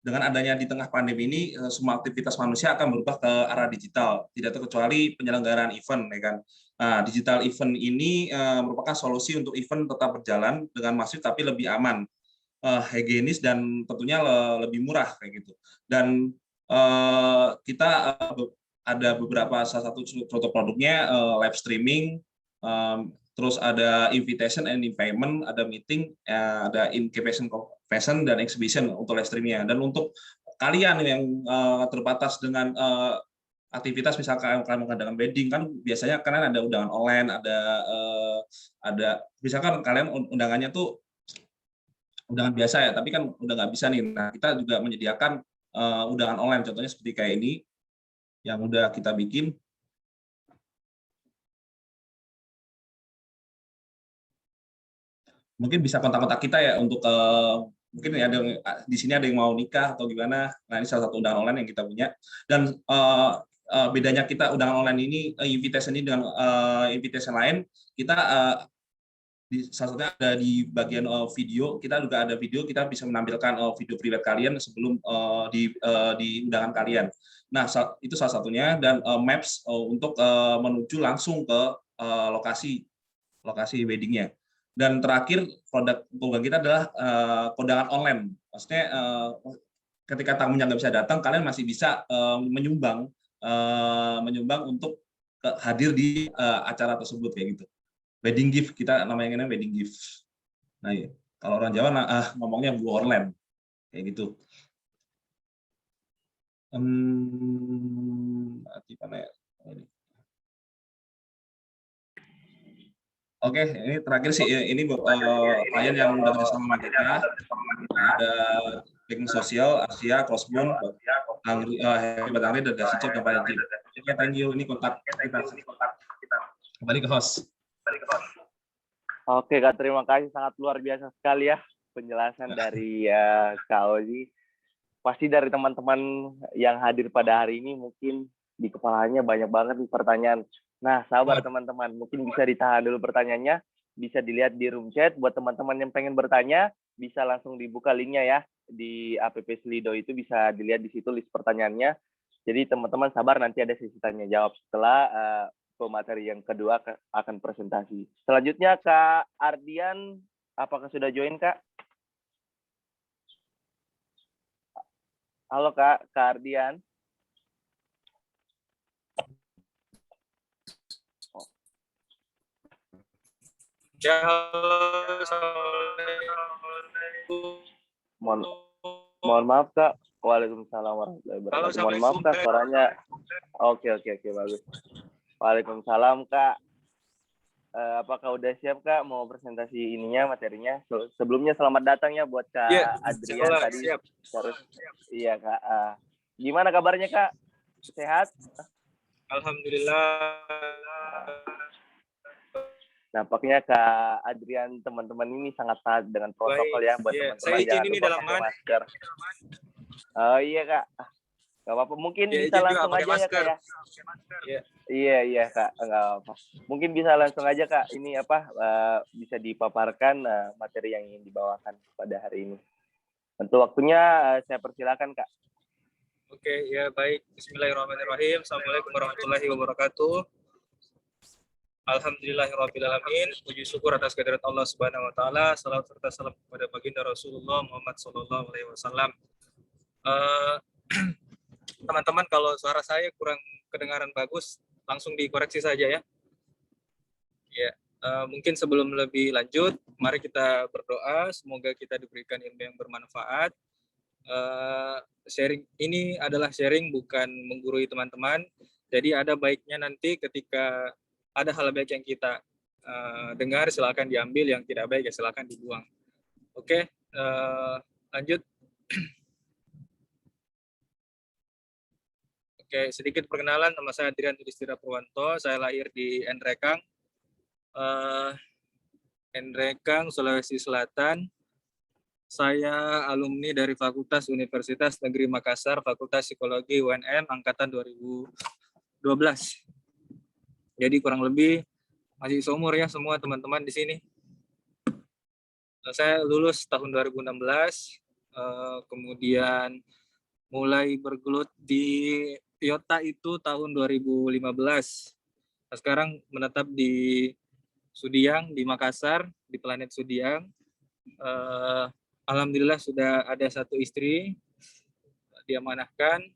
dengan adanya di tengah pandemi ini semua aktivitas manusia akan berubah ke arah digital, tidak terkecuali penyelenggaraan event, ya kan. Nah, digital event ini merupakan solusi untuk event tetap berjalan dengan masif tapi lebih aman, higienis dan tentunya lebih murah kayak gitu. Dan kita ada beberapa salah satu contoh produknya live streaming, terus ada invitation and payment, ada meeting, ada incubation convention dan exhibition untuk live streamingnya. Dan untuk kalian yang terbatas dengan aktivitas misalkan kalian mengadakan wedding kan biasanya kalian ada undangan online, ada misalkan kalian undangannya tuh undangan biasa ya, tapi kan udah nggak bisa nih. Nah, kita juga menyediakan undangan online, contohnya seperti kayak ini yang udah kita bikin. Mungkin bisa kontak-kontak kita ya untuk mungkin ada di sini ada yang mau nikah atau gimana. Nah, ini salah satu undangan online yang kita punya. Dan bedanya kita undangan online ini invitation ini dengan invitation lain, kita di salah satunya ada di bagian video, kita juga ada video, kita bisa menampilkan video private kalian sebelum di undangan kalian. Nah, itu salah satunya, dan maps untuk menuju langsung ke lokasi weddingnya. Dan terakhir produk program kita adalah kondangan online. Maksudnya ketika tamunya nggak bisa datang, kalian masih bisa menyumbang untuk hadir di acara tersebut kayak gitu. Wedding gift, kita namanya wedding gift. Nah, ya. Kalau orang Jawa ngomongnya bu online kayak gitu. Gimana ya? Oke, ini terakhir sih, ini klien yang udah kerjasama sama kita. Ada Baking Sosial, Asia, Crossbone, Happy Batangri, dan Dasicep, dan Pak Haji. Oke, thank you. Ini kontak kita. Kembali ke host. Oke, Kak, terima kasih. Sangat luar biasa sekali ya penjelasan dari Kak Ozi. Pasti dari teman-teman yang hadir pada hari ini mungkin di kepalanya banyak banget nih pertanyaan. Nah, sabar teman-teman. Mungkin bisa ditahan dulu pertanyaannya. Bisa dilihat di room chat. Buat teman-teman yang pengen bertanya, bisa langsung dibuka linknya ya. Di app Slido itu bisa dilihat di situ list pertanyaannya. Jadi teman-teman sabar, nanti ada sesi tanya jawab setelah pemateri yang kedua akan presentasi. Selanjutnya Kak Ardian, apakah sudah join Kak? Halo Kak Ardian. Ya, mohon maaf Kak. Waalaikumsalam warahmatullahi wabarakatuh. Mohon maaf Kak, suaranya. Oke, bagus. Waalaikumsalam Kak. Apakah udah siap Kak mau presentasi ininya, materinya? Sebelumnya selamat datang ya buat Kak Adrian tadi. Siap. Terus, iya Kak. Gimana kabarnya Kak? Sehat? Alhamdulillah. Nampaknya Kak Adrian teman-teman ini sangat taat dengan protokol ya buat teman-teman. Saya izin jangan ini lupa dalam pakai masker. Oh iya Kak. Gak apa-apa. Mungkin Ya, bisa langsung aja masker. ya Kak ya. Iya Kak. Gak apa-apa. Mungkin bisa langsung aja Kak. Ini bisa dipaparkan materi yang ingin dibawakan pada hari ini. Untuk waktunya saya persilakan Kak. Oke, ya baik. Bismillahirrahmanirrahim. Assalamualaikum warahmatullahi wabarakatuh. Alhamdulillahirrahmanirrahim. Puji syukur atas kehadirat Allah Subhanahu wa taala. Salawat serta salam kepada baginda Rasulullah Muhammad sallallahu alaihi wasallam. Teman-teman, kalau suara saya kurang kedengaran bagus, langsung dikoreksi saja ya. Ya, mungkin sebelum lebih lanjut, mari kita berdoa semoga kita diberikan ilmu yang bermanfaat. Sharing ini adalah sharing, bukan menggurui teman-teman. Jadi ada baiknya nanti ketika ada hal baik yang kita dengar, silakan diambil, yang tidak baik ya silakan dibuang. Oke, lanjut. Oke, sedikit perkenalan, nama saya Adrian Yudhistira Purwanto, saya lahir di Nrekang, Eh, Endrekang, Sulawesi Selatan. Saya alumni dari Fakultas Universitas Negeri Makassar, Fakultas Psikologi UNM angkatan 2012. Jadi kurang lebih masih seumur ya semua teman-teman di sini. Saya lulus tahun 2016, kemudian mulai bergelut di Toyota itu tahun 2015. Nah, sekarang menetap di Sudiang, di Makassar, di Planet Sudiang. Alhamdulillah sudah ada satu istri, diamanahkan.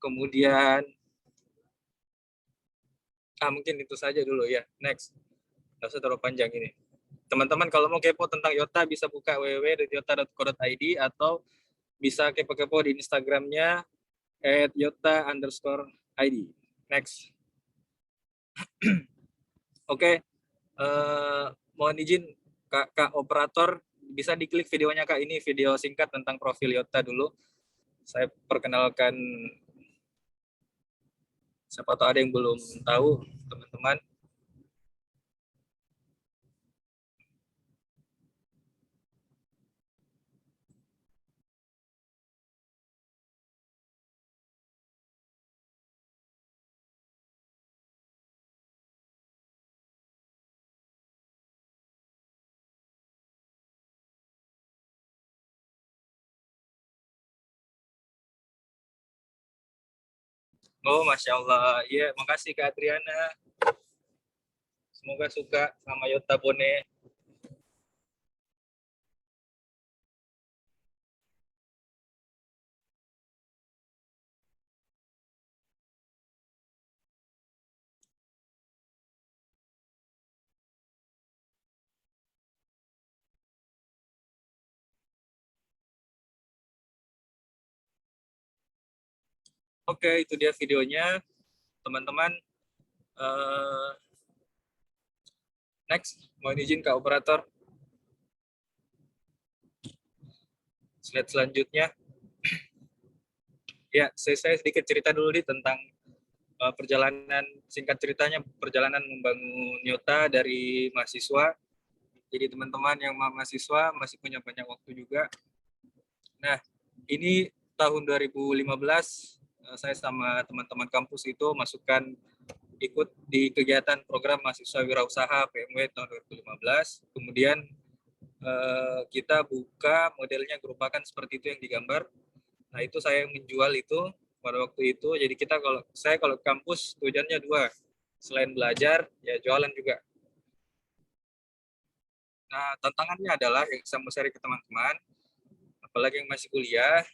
Kemudian, mungkin itu saja dulu ya. Next, nggak usah terlalu panjang ini. Teman-teman kalau mau kepo tentang Yota bisa buka www.yota.co.id atau bisa kepo-kepo di Instagramnya @yota_id. Next. Oke, mohon izin Kak operator, bisa diklik videonya Kak, ini video singkat tentang profil Yota dulu. Saya perkenalkan, siapa tahu ada yang belum tahu teman-teman. Oh, Masya Allah. Iya, makasih Kak Adriana. Semoga suka sama Yota Bone. Oke, itu dia videonya. Teman-teman, next, mohon izin Kak Operator. Slide selanjutnya. Ya, saya sedikit cerita dulu nih tentang perjalanan, singkat ceritanya perjalanan membangun Yota dari mahasiswa. Jadi teman-teman yang mahasiswa masih punya banyak waktu juga. Nah, ini tahun 2015 saya sama teman-teman kampus itu masukkan ikut di kegiatan program mahasiswa wirausaha PMW tahun 2015. Kemudian kita buka modelnya gerobakan seperti itu yang digambar. Nah, itu saya menjual itu pada waktu itu. Jadi saya kalau kampus tujuannya dua, selain belajar ya jualan juga. Nah, tantangannya adalah yang saya mau share ke teman-teman, apalagi yang masih kuliah,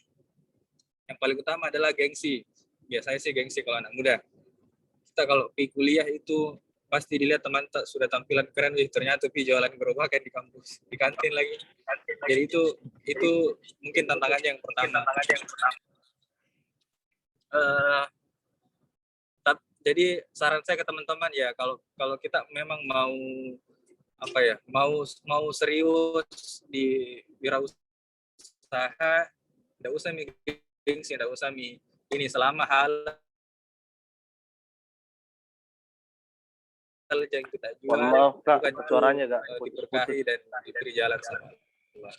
yang paling utama adalah gengsi. Biasanya sih gengsi kalau anak muda. Kita kalau pergi kuliah itu pasti dilihat teman sudah tampilan keren, ternyata jualan gerobakan di kampus, di kantin lagi. Jadi itu mungkin tantangannya yang pertama. Jadi saran saya ke teman-teman ya, kalau kita memang mau mau serius di wirausaha, tidak usah gengsi, tidak usah ini, selama hal yang kita jual. Maaf Kak, bukan suaranya Kak diberkahi dan diberi jalan sama Allah.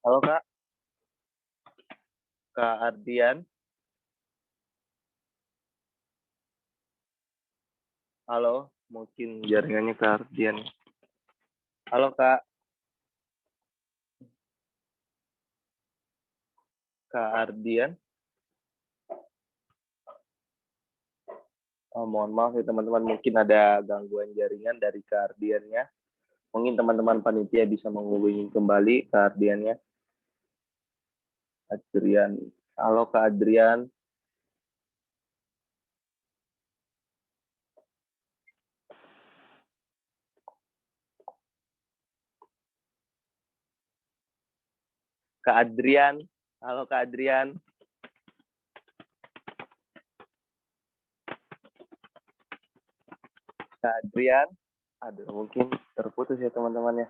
Halo Kak. Kak Ardian. Halo, mungkin jaringannya Kak Ardian. Halo Kak. Kak Ardian. Oh, mohon maaf ya teman-teman, mungkin ada gangguan jaringan dari Kak Ardiannya. Mungkin teman-teman panitia bisa menghubungi kembali Kak Ardiannya. Adrian. Halo Kak Adrian. Kak Adrian. Halo Kak Adrian. Kak Adrian. Aduh, mungkin terputus ya teman-teman ya.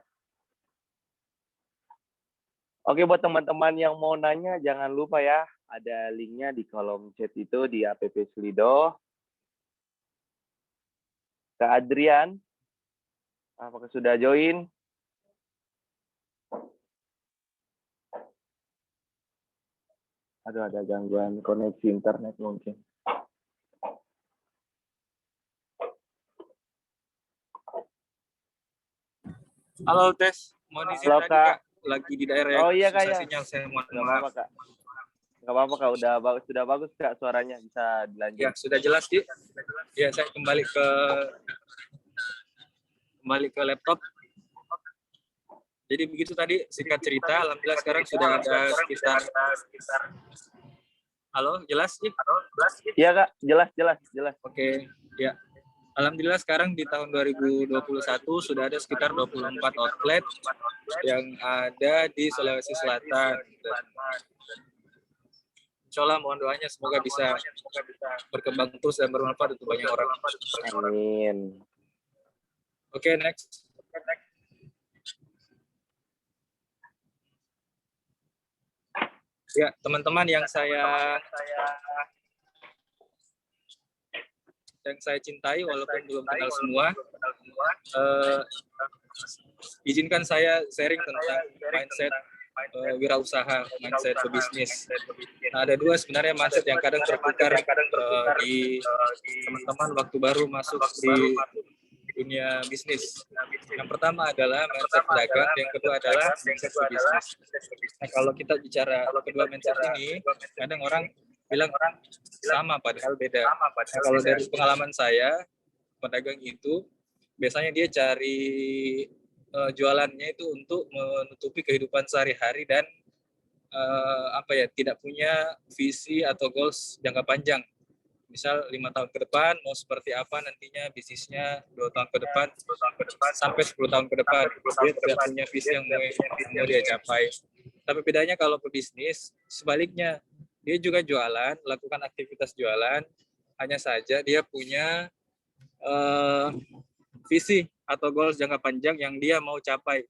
Oke, buat teman-teman yang mau nanya, jangan lupa ya, ada linknya di kolom chat itu di app Slido. Kak Adrian, apakah sudah join? Aduh, ada gangguan koneksi internet mungkin. Halo tes, mohon izin Halo, tadi Kak. Kak, lagi di daerah yang Oh iya, Kak, susah ya. sinyal, saya mohon Nggak maaf. apa-apa, Kak. Nggak apa-apa, Kak. Sudah bagus, Kak, suaranya. Bisa dilanjut. Ya, sudah jelas, Ki. Ya, saya kembali ke laptop. Jadi begitu tadi singkat cerita, alhamdulillah sekarang sudah ada sekitar. Halo, jelas, Ki? Iya, Kak. Jelas. Oke, ya. Alhamdulillah sekarang di tahun 2021 sudah ada sekitar 24 outlet yang ada di Sulawesi Selatan. Dan insya Allah mohon doanya semoga bisa berkembang terus dan bermanfaat untuk banyak orang. Amin. Oke, next. Ya, teman-teman yang saya cintai walaupun belum kenal semua, izinkan saya sharing tentang mindset wirausaha, mindset pebisnis. Nah, ada dua sebenarnya mindset yang kadang tertukar di teman-teman waktu baru masuk di dunia bisnis. Yang pertama adalah mindset pedagang, yang kedua adalah mindset pebisnis. Nah, kalau kita bicara kedua mindset ini, kadang orang bilang sama padahal beda. Nah, kalau dari pengalaman saya, pedagang itu biasanya dia cari jualannya itu untuk menutupi kehidupan sehari-hari dan tidak punya visi atau goals jangka panjang. Misal 5 tahun ke depan mau seperti apa nantinya bisnisnya, 2 tahun ke depan sampai 10 tahun ke depan. Dia tidak punya visi yang mau dia capai. Tapi bedanya kalau pebisnis, sebaliknya dia juga jualan, lakukan aktivitas jualan, hanya saja dia punya visi atau goals jangka panjang yang dia mau capai.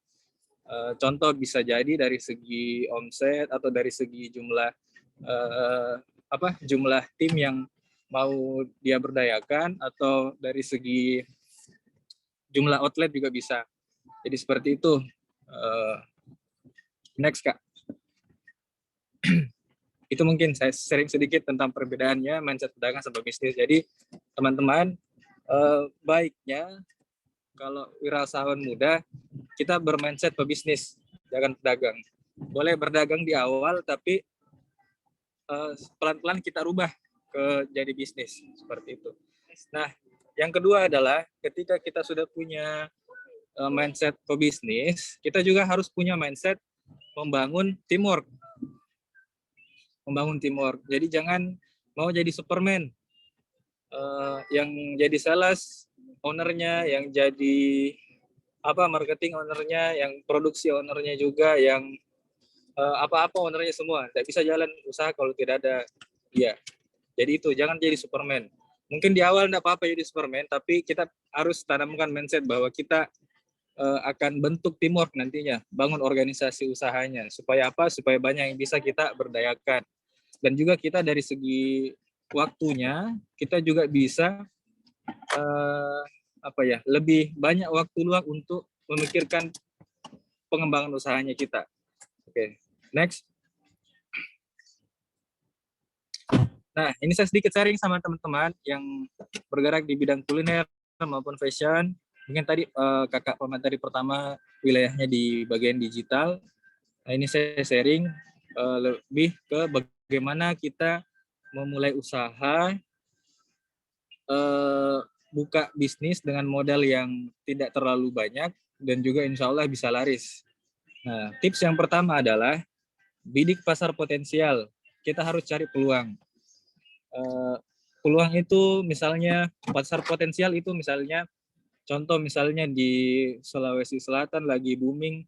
Contoh bisa jadi dari segi omset atau dari segi jumlah jumlah tim yang mau dia berdayakan atau dari segi jumlah outlet juga bisa. Jadi seperti itu. Next, Kak. Itu mungkin saya sharing sedikit tentang perbedaannya mindset pedagang sama bisnis. Jadi teman-teman, baiknya kalau wirausahawan muda kita bermindset pebisnis, jangan pedagang. Boleh berdagang di awal, tapi pelan-pelan kita rubah ke jadi bisnis seperti itu. Nah, yang kedua adalah ketika kita sudah punya mindset pebisnis, kita juga harus punya mindset membangun teamwork. Jadi jangan mau jadi Superman, yang jadi sales ownernya, yang jadi marketing ownernya, yang produksi ownernya juga, yang apa-apa ownernya semua. Tidak bisa jalan usaha kalau tidak ada dia. Jadi itu, jangan jadi Superman. Mungkin di awal tidak apa-apa jadi Superman, tapi kita harus tanamkan mindset bahwa kita akan bentuk teamwork nantinya, bangun organisasi usahanya. Supaya apa? Supaya banyak yang bisa kita berdayakan. Dan juga kita dari segi waktunya, kita juga bisa lebih banyak waktu luang untuk memikirkan pengembangan usahanya kita. Oke, next. Nah, ini saya sedikit sharing sama teman-teman yang bergerak di bidang kuliner maupun fashion. Mungkin tadi kakak pemateri pertama wilayahnya di bagian digital. Nah, ini saya sharing lebih ke bagaimana kita memulai usaha, buka bisnis dengan modal yang tidak terlalu banyak dan juga insya Allah bisa laris. Nah, tips yang pertama adalah bidik pasar potensial. Kita harus cari peluang. Peluang itu misalnya pasar potensial itu misalnya contoh misalnya di Sulawesi Selatan lagi booming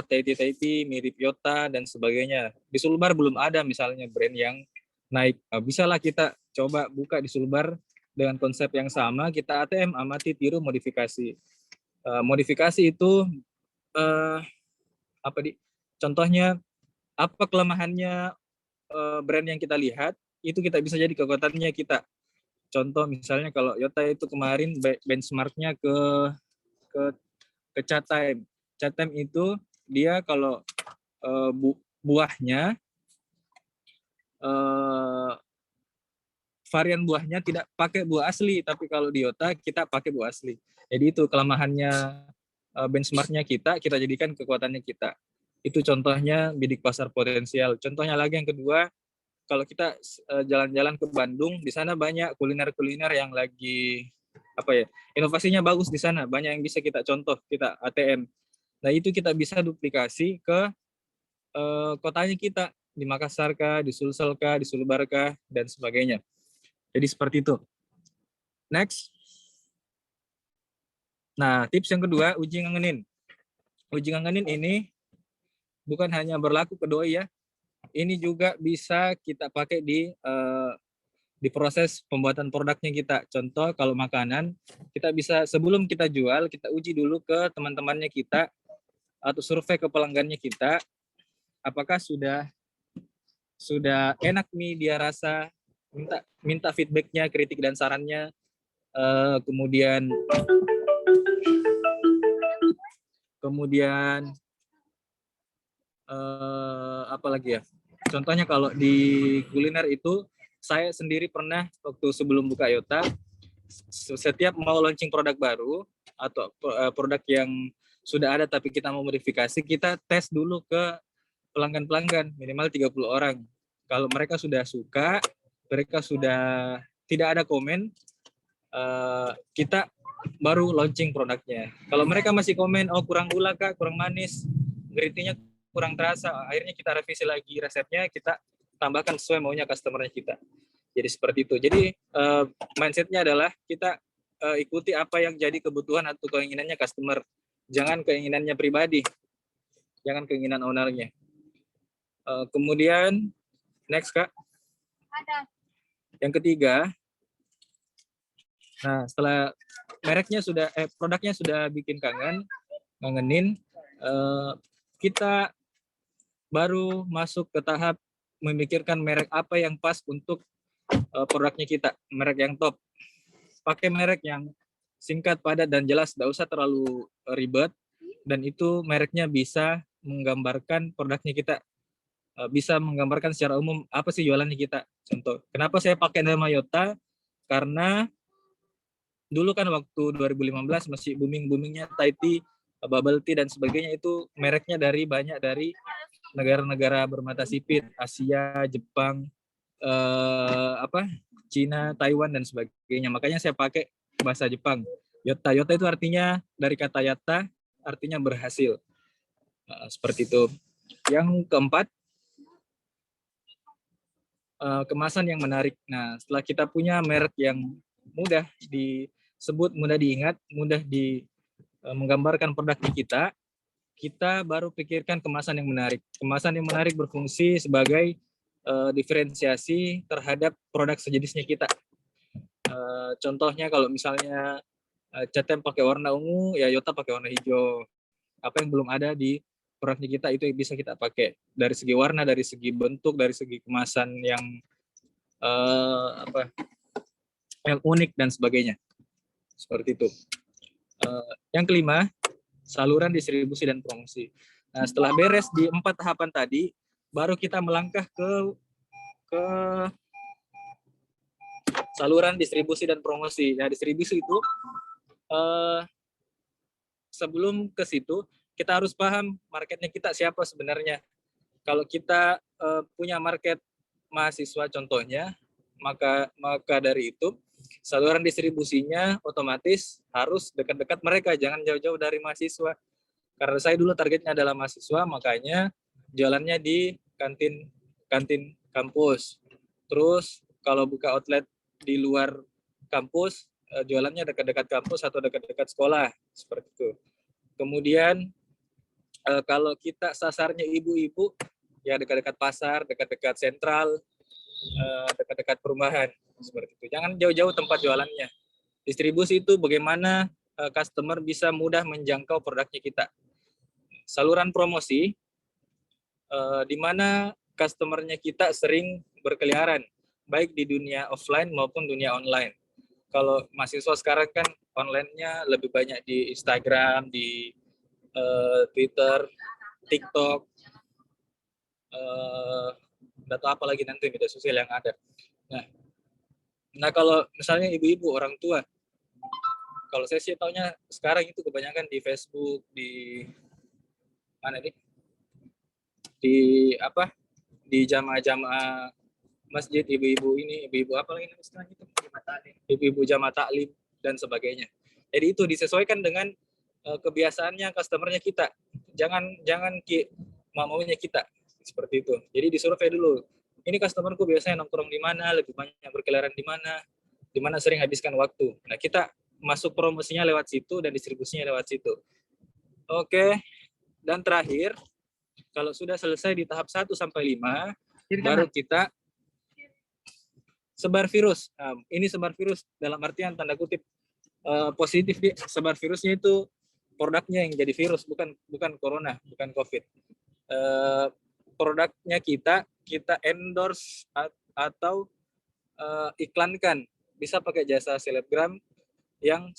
Taiti mirip Yota dan sebagainya. Di Sulbar belum ada misalnya brand yang naik. Bisalah kita coba buka di Sulbar dengan konsep yang sama, kita ATM, amati, tiru, modifikasi. Modifikasi itu Contohnya apa kelemahannya brand yang kita lihat, itu kita bisa jadi kekuatannya kita. Contoh misalnya kalau Yota itu kemarin benchmarknya ke ke Chatime. Chatime itu dia kalau buahnya varian buahnya tidak pakai buah asli, tapi kalau di Yota kita pakai buah asli. Jadi itu kelemahannya benchmarknya kita jadikan kekuatannya kita. Itu contohnya bidik pasar potensial. Contohnya lagi yang kedua, kalau kita jalan-jalan ke Bandung, di sana banyak kuliner-kuliner yang lagi inovasinya bagus di sana, banyak yang bisa kita contoh, kita ATM. Nah itu kita bisa duplikasi ke kotanya kita, di Makassar kah, di Sulsel kah, di Sulbar kah, dan sebagainya. Jadi seperti itu. Next. Nah, tips yang kedua, uji ngangenin. Uji ngangenin ini bukan hanya berlaku ke doi ya. Ini juga bisa kita pakai di proses pembuatan produknya kita. Contoh kalau makanan, kita bisa sebelum kita jual, kita uji dulu ke teman-temannya kita atau survei ke pelanggannya kita, apakah sudah enak nih dia rasa, minta feedbacknya, kritik dan sarannya, kemudian apa lagi ya? Contohnya kalau di kuliner itu, saya sendiri pernah waktu sebelum buka Yota, setiap mau launching produk baru atau produk yang sudah ada tapi kita mau modifikasi, kita tes dulu ke pelanggan-pelanggan minimal 30 orang. Kalau mereka sudah suka, mereka sudah tidak ada komen, kita baru launching produknya. Kalau mereka masih komen, oh kurang gula kak, kurang manis, gritty-nya kurang terasa, akhirnya kita revisi lagi resepnya, kita tambahkan sesuai maunya customer-nya kita. Jadi seperti itu. Jadi mindset-nya adalah kita ikuti apa yang jadi kebutuhan atau keinginannya customer. Jangan keinginannya pribadi. Jangan keinginan ownernya. Kemudian, next Kak. Yang ketiga, nah setelah mereknya sudah, produknya sudah bikin ngangenin, kita baru masuk ke tahap memikirkan merek apa yang pas untuk produknya kita, merek yang top. Pakai merek yang singkat, padat, dan jelas, tidak usah terlalu ribet, dan itu mereknya bisa menggambarkan produknya kita, bisa menggambarkan secara umum apa sih jualannya kita. Contoh, kenapa saya pakai nama Yota? Karena dulu kan waktu 2015 masih booming-boomingnya Thai tea, bubble tea, dan sebagainya, itu mereknya banyak dari negara-negara bermata sipit, Asia, Jepang, Cina, Taiwan, dan sebagainya. Makanya saya pakai bahasa Jepang. Yota. Yota itu artinya dari kata yata, artinya berhasil. Seperti itu. Yang keempat, kemasan yang menarik. Nah, setelah kita punya merek yang mudah disebut, mudah diingat, mudah menggambarkan produknya kita baru pikirkan kemasan yang menarik. Kemasan yang menarik berfungsi sebagai diferensiasi terhadap produk sejenisnya kita. Contohnya kalau misalnya Chatime pakai warna ungu, ya Yota pakai warna hijau. Apa yang belum ada di produknya kita itu bisa kita pakai. Dari segi warna, dari segi bentuk, dari segi kemasan yang yang unik dan sebagainya. Seperti itu. Yang kelima, saluran distribusi dan promosi. Nah, setelah beres di 4 tahapan tadi, baru kita melangkah ke saluran distribusi dan promosi. Nah, distribusi itu sebelum ke situ kita harus paham marketnya kita siapa sebenarnya. Kalau kita punya market mahasiswa contohnya, maka dari itu saluran distribusinya otomatis harus dekat-dekat mereka, jangan jauh-jauh dari mahasiswa. Karena saya dulu targetnya adalah mahasiswa, makanya jalannya di kantin kampus. Terus kalau buka outlet di luar kampus, jualannya dekat-dekat kampus atau dekat-dekat sekolah, seperti itu. Kemudian kalau kita sasarnya ibu-ibu, ya dekat-dekat pasar, dekat-dekat sentral, dekat-dekat perumahan, seperti itu. Jangan jauh-jauh tempat jualannya. Distribusi itu bagaimana customer bisa mudah menjangkau produknya kita. Saluran promosi di mana customer-nya kita sering berkeliaran, baik di dunia offline maupun dunia online. Kalau mahasiswa sekarang kan online-nya lebih banyak di Instagram, di Twitter, TikTok, nggak tahu apa lagi nanti media sosial yang ada. Nah kalau misalnya ibu-ibu orang tua, kalau saya sih taunya sekarang itu kebanyakan di Facebook, di mana nih? Di apa? Di jamaah-jamaah masjid, ibu-ibu ini, ibu-ibu apa lagi namanya istilahnya itu? Ibu-ibu jamaah taklim dan sebagainya. Jadi itu disesuaikan dengan kebiasaannya customernya kita. Jangan maunya kita seperti itu. Jadi disurvei dulu. Ini customerku biasanya nongkrong di mana, lebih banyak berkeliaran di mana sering habiskan waktu. Nah, kita masuk promosinya lewat situ dan distribusinya lewat situ. Oke. Dan terakhir, kalau sudah selesai di tahap 1 sampai 5, baru kita sebar virus. Nah, ini sebar virus dalam artian tanda kutip positif. Sebar virusnya itu produknya yang jadi virus, bukan corona, bukan COVID. Produknya kita endorse atau iklankan, bisa pakai jasa selebgram yang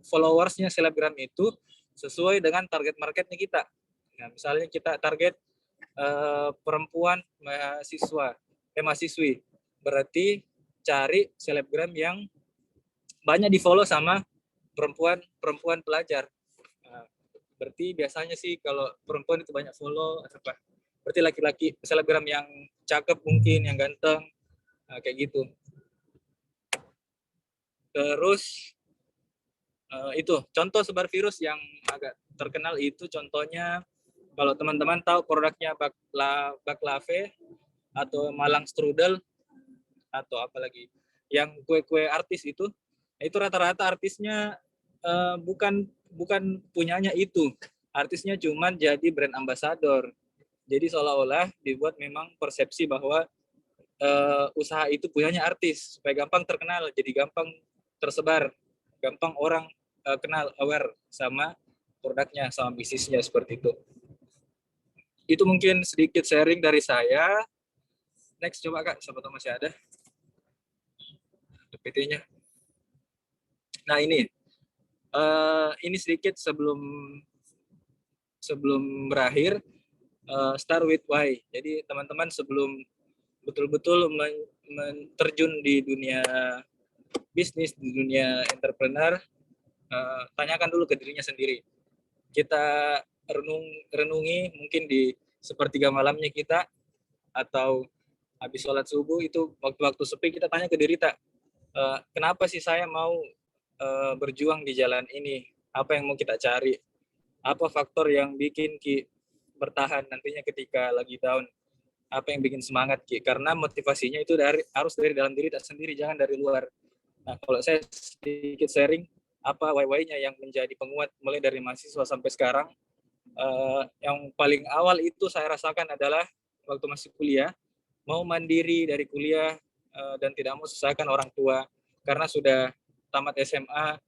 followersnya selebgram itu sesuai dengan target marketnya kita. Nah, misalnya kita target perempuan mahasiswi, berarti cari selebgram yang banyak di follow sama perempuan pelajar. Nah, berarti biasanya sih kalau perempuan itu banyak follow apa? Berarti laki-laki selebgram yang cakep mungkin, yang ganteng, kayak gitu. Terus itu contoh sebar virus yang agak terkenal itu contohnya kalau teman-teman tahu produknya baklave atau Malang strudel atau apalagi yang kue-kue artis itu rata-rata artisnya bukan punyanya itu, artisnya cuman jadi brand ambassador. Jadi seolah-olah dibuat memang persepsi bahwa usaha itu punyanya artis supaya gampang terkenal, jadi gampang tersebar, gampang orang kenal, aware sama produknya, sama bisnisnya seperti itu. Itu mungkin sedikit sharing dari saya. Next coba Kak, siapa tahu masih ada PPT-nya. Nah ini sedikit sebelum berakhir. Start with why. Jadi teman-teman sebelum betul-betul terjun di dunia bisnis, di dunia entrepreneur, tanyakan dulu ke dirinya sendiri. Kita renungi mungkin di sepertiga malamnya kita atau habis sholat subuh itu waktu-waktu sepi kita tanya ke diri tak, kenapa sih saya mau berjuang di jalan ini? Apa yang mau kita cari? Apa faktor yang bikin Ki bertahan nantinya ketika lagi down? Apa yang bikin semangat Ki? Karena motivasinya itu harus dari dalam diri tak sendiri, jangan dari luar. Nah, kalau saya sedikit sharing apa why-nya yang menjadi penguat mulai dari mahasiswa sampai sekarang, yang paling awal itu saya rasakan adalah waktu masih kuliah, mau mandiri dari kuliah dan tidak mau susahkan orang tua karena sudah tamat SMA,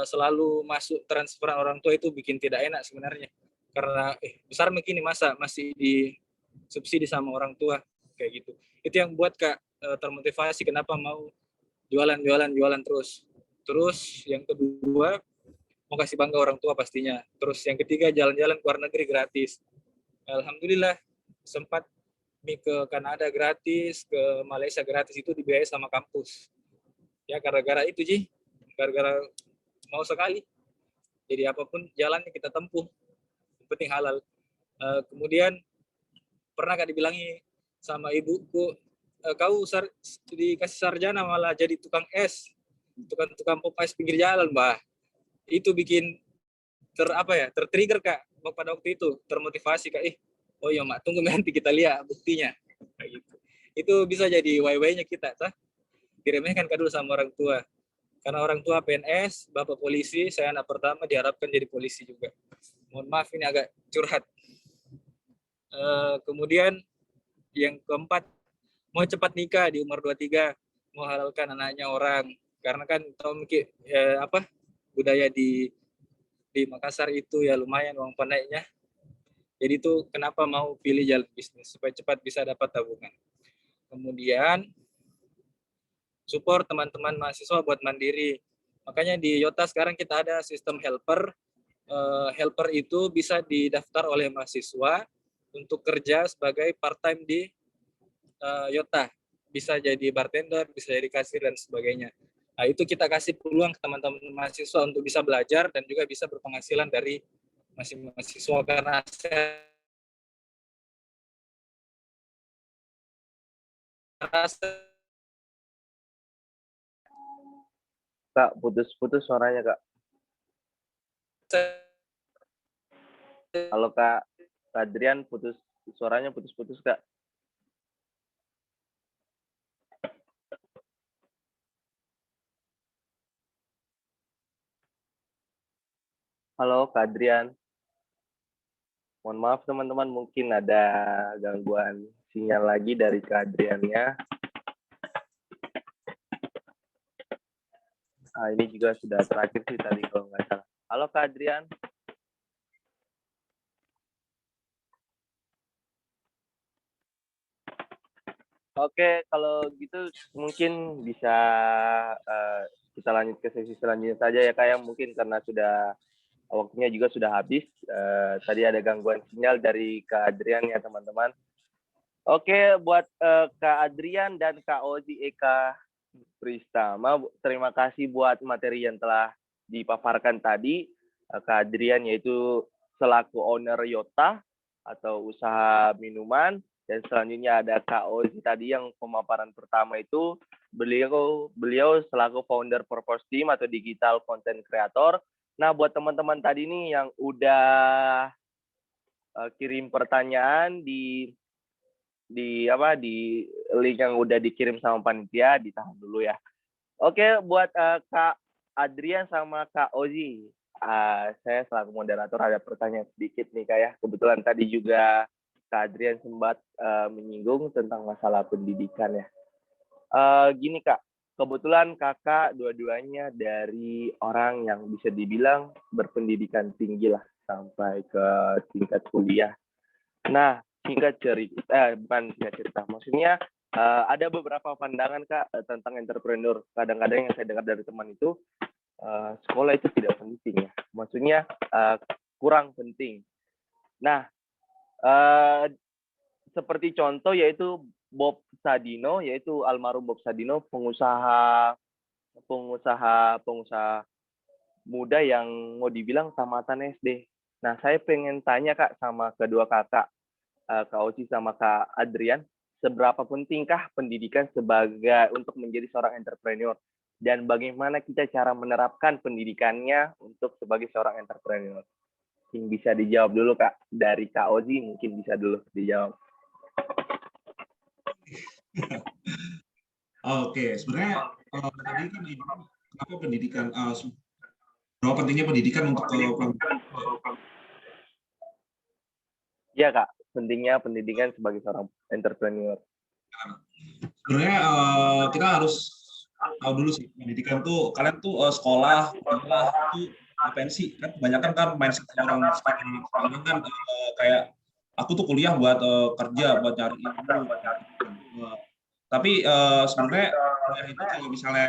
selalu masuk transferan orang tua itu bikin tidak enak sebenarnya karena besar begini masa masih disubsidi sama orang tua kayak gitu. Itu yang buat Kak termotivasi kenapa mau jualan terus yang kedua mau kasih bangga orang tua pastinya, terus yang ketiga jalan-jalan ke luar negeri gratis. Alhamdulillah sempat ke Kanada gratis, ke Malaysia gratis, itu dibiayai sama kampus ya, gara-gara itu gara-gara mau sekali. Jadi apapun jalannya kita tempuh, yang penting halal. Kemudian pernah Kak dibilangi sama ibuku, kau dikasih sarjana malah jadi tukang tukang pop es pinggir jalan, Mbah. Itu bikin tertrigger Kak pada waktu itu, termotivasi Kak, oh iya Mak, tunggu nanti kita lihat buktinya. Kayak gitu. Itu bisa jadi why-nya kita, diremehkan Kak dulu sama orang tua. Karena orang tua PNS, bapak polisi, saya anak pertama diharapkan jadi polisi juga. Mohon maaf ini agak curhat. Kemudian yang keempat, mau cepat nikah di umur 23, mau halalkan anaknya orang. Karena kan tahu mungkin budaya di Makassar itu ya lumayan uang pandainya. Jadi itu kenapa mau pilih jalan bisnis supaya cepat bisa dapat tabungan. Kemudian support teman-teman mahasiswa buat mandiri. Makanya di Yota sekarang kita ada sistem helper. Helper itu bisa didaftar oleh mahasiswa untuk kerja sebagai part-time di Yota. Bisa jadi bartender, bisa jadi kasir, dan sebagainya. Nah, itu kita kasih peluang ke teman-teman mahasiswa untuk bisa belajar dan juga bisa berpenghasilan dari masing-masing mahasiswa, karena saya rasa Kak, putus-putus suaranya, Kak. Halo, Kak. Kak Adrian, suaranya putus-putus, Kak. Halo, Kak Adrian. Mohon maaf, teman-teman. Mungkin ada gangguan sinyal lagi dari Kak Adriannya. Ini juga sudah terakhir sih tadi kalau nggak salah. Halo, Kak Adrian. Oke, kalau gitu mungkin bisa kita lanjut ke sesi selanjutnya saja ya, Kak, ya. Mungkin karena waktunya juga sudah habis. Tadi ada gangguan sinyal dari Kak Adrian ya, teman-teman. Oke, buat Kak Adrian dan Kak Ozi Eka Pristama, terima kasih buat materi yang telah dipaparkan tadi. Kak Adrian yaitu selaku owner Yota atau usaha minuman, dan selanjutnya ada Kak Ozi tadi yang pemaparan pertama itu beliau selaku founder Purpose Team atau digital content creator. Nah, buat teman-teman tadi nih yang udah kirim pertanyaan di link yang udah dikirim sama panitia, ditahan dulu ya. Oke, buat Kak Adrian sama Kak Ozi, saya selaku moderator ada pertanyaan sedikit nih, Kak, ya. Kebetulan tadi juga Kak Adrian sempat menyinggung tentang masalah pendidikan ya. Gini, Kak, kebetulan kakak dua-duanya dari orang yang bisa dibilang berpendidikan tinggi lah sampai ke tingkat kuliah. Nah, bukan singkat cerita, maksudnya ada beberapa pandangan, Kak, tentang entrepreneur. Kadang-kadang yang saya dengar dari teman itu, sekolah itu tidak penting ya. Maksudnya kurang penting. Nah, seperti contoh yaitu Bob Sadino, yaitu almarhum Bob Sadino, pengusaha muda yang mau dibilang tamatan SD. Nah, saya pengen tanya, Kak, sama kedua kakak, Kak Ozi sama Kak Adrian, seberapa pentingkah pendidikan untuk menjadi seorang entrepreneur, dan bagaimana kita cara menerapkan pendidikannya untuk sebagai seorang entrepreneur? Mungkin bisa dijawab dulu, Kak. Dari Kak Ozi mungkin bisa dulu dijawab. Oke, sebenarnya tadi kan kenapa pendidikan, berapa pentingnya pendidikan untuk Iya, Kak, pentingnya pendidikan sebagai seorang entrepreneur. Sebenarnya kita harus tahu dulu sih, pendidikan tuh, kalian tuh sekolah tuh ngapain sih? Kan kebanyakan kan mindset orang sekarang kan kayak aku tuh kuliah buat kerja, buat nyari ilmu. Tapi sebenarnya kuliah itu kalau misalnya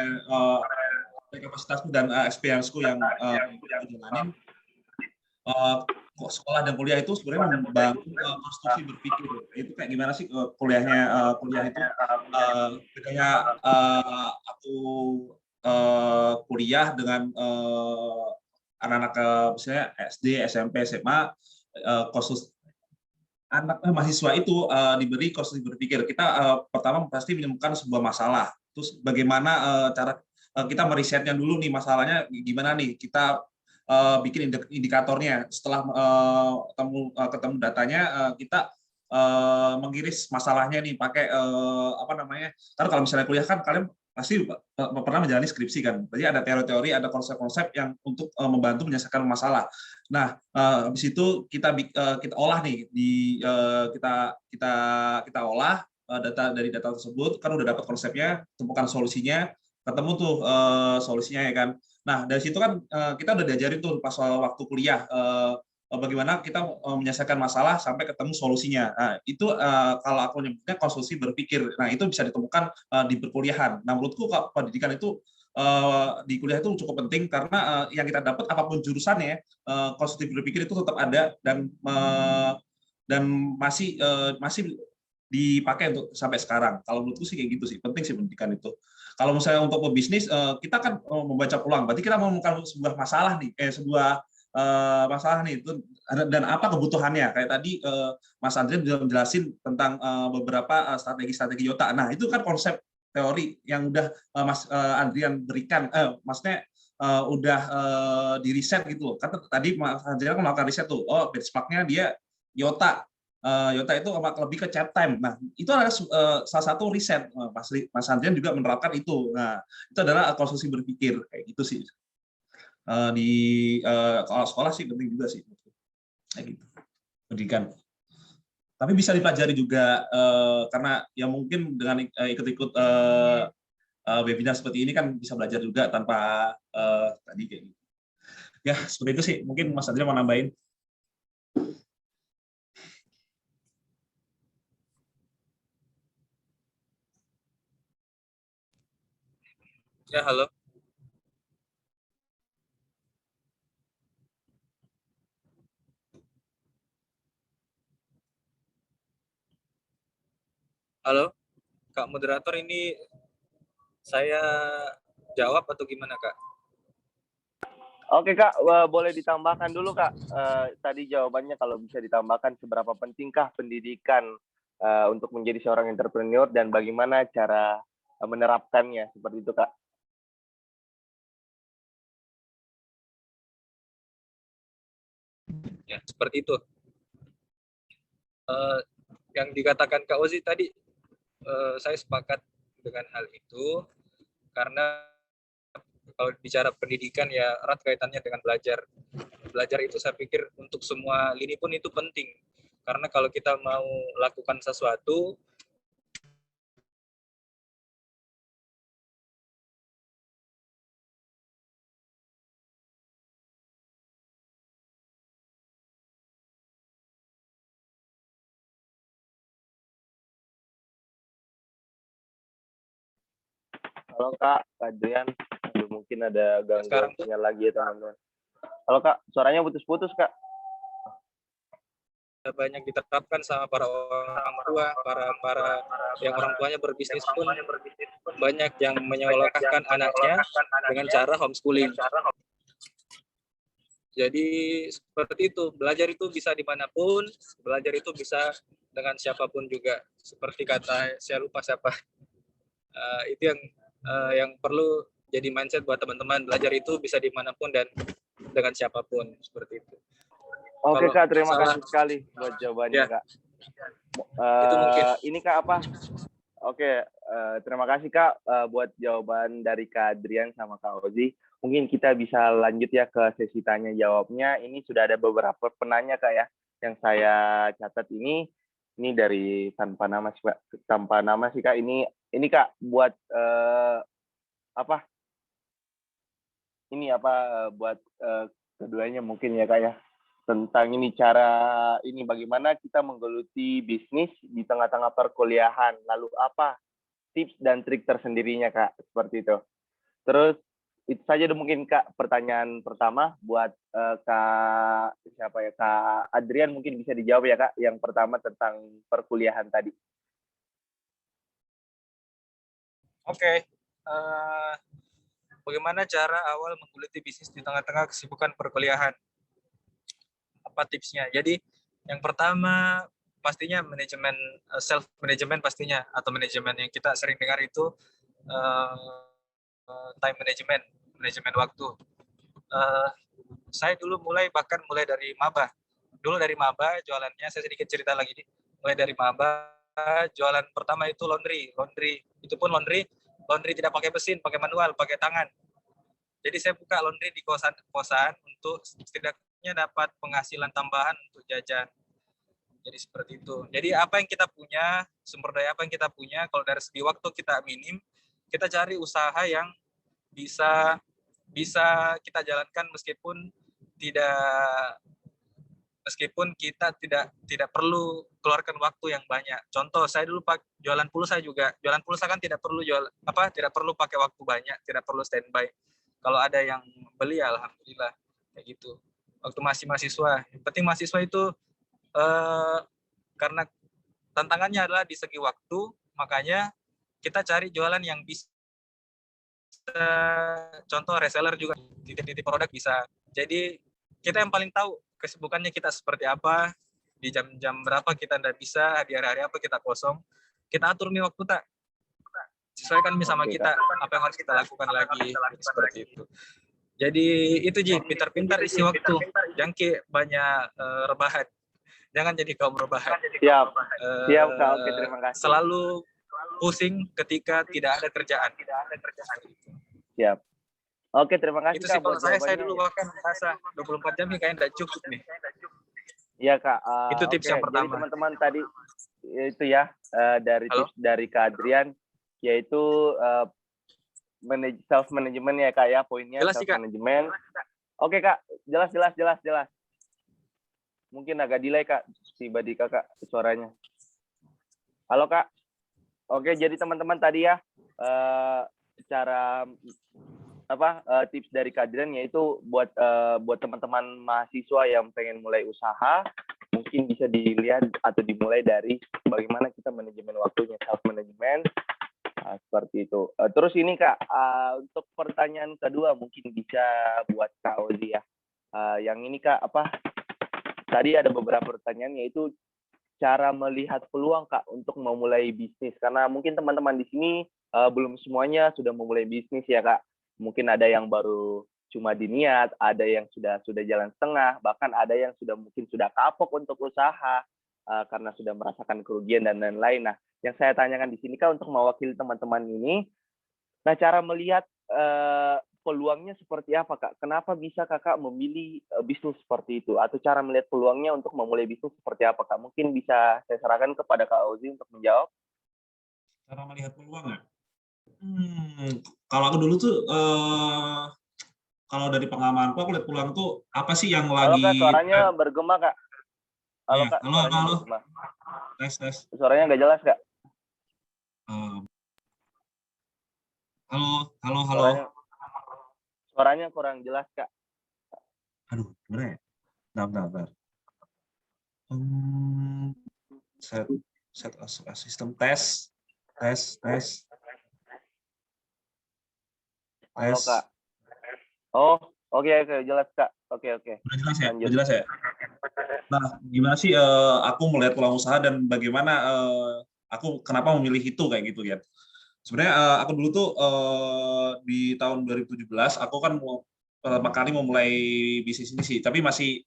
kapasitasku dan experience-ku yang jalanin, sekolah dan kuliah itu sebenarnya membangun konstruksi berpikir. Itu kayak gimana sih kuliah itu? Bedanya aku kuliah dengan anak-anak misalnya SD, SMP, SMA, anak mahasiswa itu diberi konstruksi berpikir. Kita pertama pasti menemukan sebuah masalah. Terus bagaimana cara kita merisetnya dulu nih, masalahnya gimana nih, kita bikin indikatornya. Setelah ketemu datanya, kita mengiris masalahnya nih pakai karena kalau misalnya kuliah kan kalian pasti pernah menjalani skripsi kan, jadi ada teori-teori, ada konsep-konsep yang untuk membantu menyelesaikan masalah. Nah, habis itu kita olah nih, kita olah dari data tersebut, kan udah dapat konsepnya, temukan solusinya, ketemu tuh solusinya ya kan. Nah, dari situ kan kita udah diajarin tuh pas waktu kuliah bagaimana kita menyelesaikan masalah sampai ketemu solusinya. Nah, itu kalau aku nyebutnya konstruksi berpikir. Nah, itu bisa ditemukan di perkuliahan. Nah, menurutku pendidikan itu di kuliah itu cukup penting karena yang kita dapat apapun jurusannya, konstruksi berpikir itu tetap ada dan masih dipakai untuk sampai sekarang. Kalau menurutku sih kayak gitu sih, penting sih pendidikan itu. Kalau misalnya untuk pebisnis, kita kan membaca peluang. Berarti kita menemukan sebuah masalah nih, masalah nih itu dan apa kebutuhannya. Kayak tadi Mas Andrian juga menjelasin tentang beberapa strategi-strategi Yota. Nah, itu kan konsep teori yang udah Mas Andrian berikan, maksudnya udah diriset gitu. Kan tadi Mas Andrian kan melakukan riset tuh. Oh, benchmark-nya dia Yota. Yota itu lebih ke chat time. Nah, itu adalah salah satu riset. Mas Andrian juga menerapkan itu. Nah, itu adalah konstruksi berpikir kayak gitu sih. Di kalau sekolah sih penting juga sih, kayak gitu pendidikan. Tapi bisa dipelajari juga karena ya mungkin dengan ikut-ikut webinar seperti ini kan bisa belajar juga tanpa tadi kayak gitu. Ya seperti itu sih. Mungkin Mas Andrian mau nambahin. Ya, halo. Halo, Kak moderator, ini saya jawab atau gimana, Kak? Oke Kak, boleh ditambahkan dulu Kak. Tadi jawabannya kalau bisa ditambahkan seberapa pentingkah pendidikan untuk menjadi seorang entrepreneur dan bagaimana cara menerapkannya seperti itu Kak. Ya, seperti itu. Yang dikatakan Kak Ozi tadi, saya sepakat dengan hal itu, karena kalau bicara pendidikan ya erat kaitannya dengan belajar. Belajar itu saya pikir untuk semua lini pun itu penting. Karena kalau kita mau lakukan sesuatu, Halo Kak, Adrian, mungkin ada gangguan sinyal lagi ya teman-teman. Halo Kak, suaranya putus-putus Kak. banyak diterapkan sama para orang tua, para yang orang tuanya berbisnis pun banyak yang menyekolahkan anaknya dengan cara homeschooling. Jadi seperti itu, belajar itu bisa dimanapun, belajar itu bisa dengan siapapun juga. Seperti kata saya lupa siapa, itu yang perlu jadi mindset buat teman-teman. Belajar itu bisa dimanapun dan dengan siapapun, seperti itu. Oke Kak, terima kasih sekali buat jawabannya Kak. Itu mungkin. Ini Kak apa? Oke, terima kasih Kak buat jawaban dari Kak Adrian sama Kak Ozi. Mungkin kita bisa lanjut ya ke sesi tanya jawabnya. Ini sudah ada beberapa penanya Kak ya, yang saya catat ini dari tanpa nama sih Kak. Tanpa nama sih Kak. Ini Kak buat apa? Ini apa buat keduanya mungkin ya Kak ya. Tentang ini bagaimana kita menggeluti bisnis di tengah-tengah perkuliahan. Lalu apa tips dan trik tersendirinya Kak, seperti itu. Terus itu saja mungkin Kak pertanyaan pertama buat Kak Adrian, mungkin bisa dijawab ya Kak yang pertama tentang perkuliahan tadi. Oke. Bagaimana cara awal menggeluti bisnis di tengah-tengah kesibukan perkuliahan? Apa tipsnya? Jadi yang pertama pastinya manajemen, self management pastinya, atau manajemen yang kita sering dengar itu time management, manajemen waktu. Saya dulu mulai dari maba. Dulu dari maba jualannya, saya sedikit cerita lagi nih. Mulai dari maba, jualan pertama itu laundry. Itu pun laundry tidak pakai mesin, pakai manual, pakai tangan. Jadi saya buka laundry di kosan untuk setidaknya dapat penghasilan tambahan untuk jajan. Jadi seperti itu. Jadi apa yang kita punya, sumber daya apa yang kita punya, kalau dari segi waktu kita minim, kita cari usaha yang bisa kita jalankan meskipun tidak meskipun kita tidak perlu keluarkan waktu yang banyak. Contoh, saya dulu jualan pulsa juga. Jualan pulsa kan tidak perlu pakai waktu banyak, tidak perlu standby. Kalau ada yang beli, alhamdulillah kayak gitu. Waktu masih mahasiswa, yang penting mahasiswa itu karena tantangannya adalah di segi waktu, makanya kita cari jualan yang bisa, contoh reseller juga, titip-titip produk bisa. Jadi kita yang paling tahu kesibukannya kita seperti apa, di jam-jam berapa kita tidak bisa, di hari-hari apa kita kosong, kita atur nih waktu tak, sesuaikan sama kita apa yang harus kita lakukan lagi, seperti itu. Jadi itu Ji, pintar-pintar isi waktu, jangan banyak rebahan, jangan jadi kaum rebahan. Siap Kak, oke, terima kasih. Selalu pusing ketika tidak ada kerjaan. Siap. Oke, terima kasih Itu Kak. sih kalau saya jawabannya. dulu bahkan merasa 24 jam ini kayaknya tidak cukup nih. Iya Kak. Itu tips yang pertama. Jadi teman-teman tadi itu ya dari tips dari Kak Adrian, yaitu self management ya Kak ya, poinnya Jelas sih, self management. Oke Kak, jelas. Mungkin agak delay Kak, tiba di Kakak suaranya. Halo Kak. Oke, jadi teman-teman tadi ya cara tips dari Kak Adrian, yaitu buat teman-teman mahasiswa yang pengen mulai usaha, mungkin bisa dilihat atau dimulai dari bagaimana kita manajemen waktunya, self management. Seperti itu. Terus ini Kak, untuk pertanyaan kedua mungkin bisa buat Kak Ozi ya. Yang ini Kak, tadi ada beberapa pertanyaan, yaitu cara melihat peluang Kak untuk memulai bisnis. Karena mungkin teman-teman di sini belum semuanya sudah memulai bisnis ya Kak. Mungkin ada yang baru cuma diniat, ada yang sudah jalan setengah, bahkan ada yang mungkin sudah kapok untuk usaha karena sudah merasakan kerugian dan lain-lain. Nah, yang saya tanyakan di sini Kak, untuk mewakili teman-teman ini, nah cara melihat peluangnya seperti apa Kak? Kenapa bisa Kakak memilih bisnis seperti itu? Atau cara melihat peluangnya untuk memulai bisnis seperti apa Kak? Mungkin bisa saya serahkan kepada Kak Ozi untuk menjawab. Cara melihat peluang ya? Kalau aku dulu tuh, kalau dari pengalamanku, aku lihat peluang tuh apa sih yang Halo lagi... Kak, suaranya bergema Kak. Halo Ya, Kak, halo. bergema. Tes. Suaranya nggak jelas Kak. Halo. Suaranya kurang jelas Kak. Aduh, gimana ya? Bentar. Set sistem tes. Halo Kak. Oh, oke, jelas Kak. Oke. Udah jelas ya? Nah, gimana sih aku melihat peluang usaha dan bagaimana aku kenapa memilih itu kayak gitu ya. Sebenarnya aku dulu tuh di tahun 2017 aku kan pertama kali memulai bisnis ini sih, tapi masih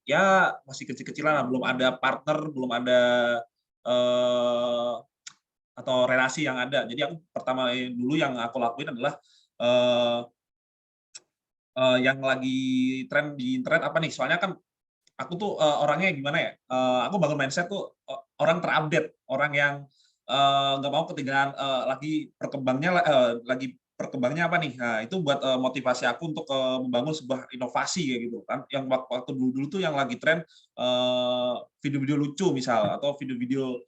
kecil-kecilan, belum ada partner, belum ada atau relasi yang ada. Jadi aku pertama dulu yang aku lakuin adalah yang lagi tren di internet apa nih? Soalnya kan aku tuh orangnya gimana ya? Aku bangun mindset tuh orang terupdate, orang yang nggak mau ketinggalan lagi perkembangnya apa nih? Nah, itu buat motivasi aku untuk membangun sebuah inovasi kayak gitu kan. Yang waktu dulu tuh yang lagi tren video-video lucu misal, atau video-video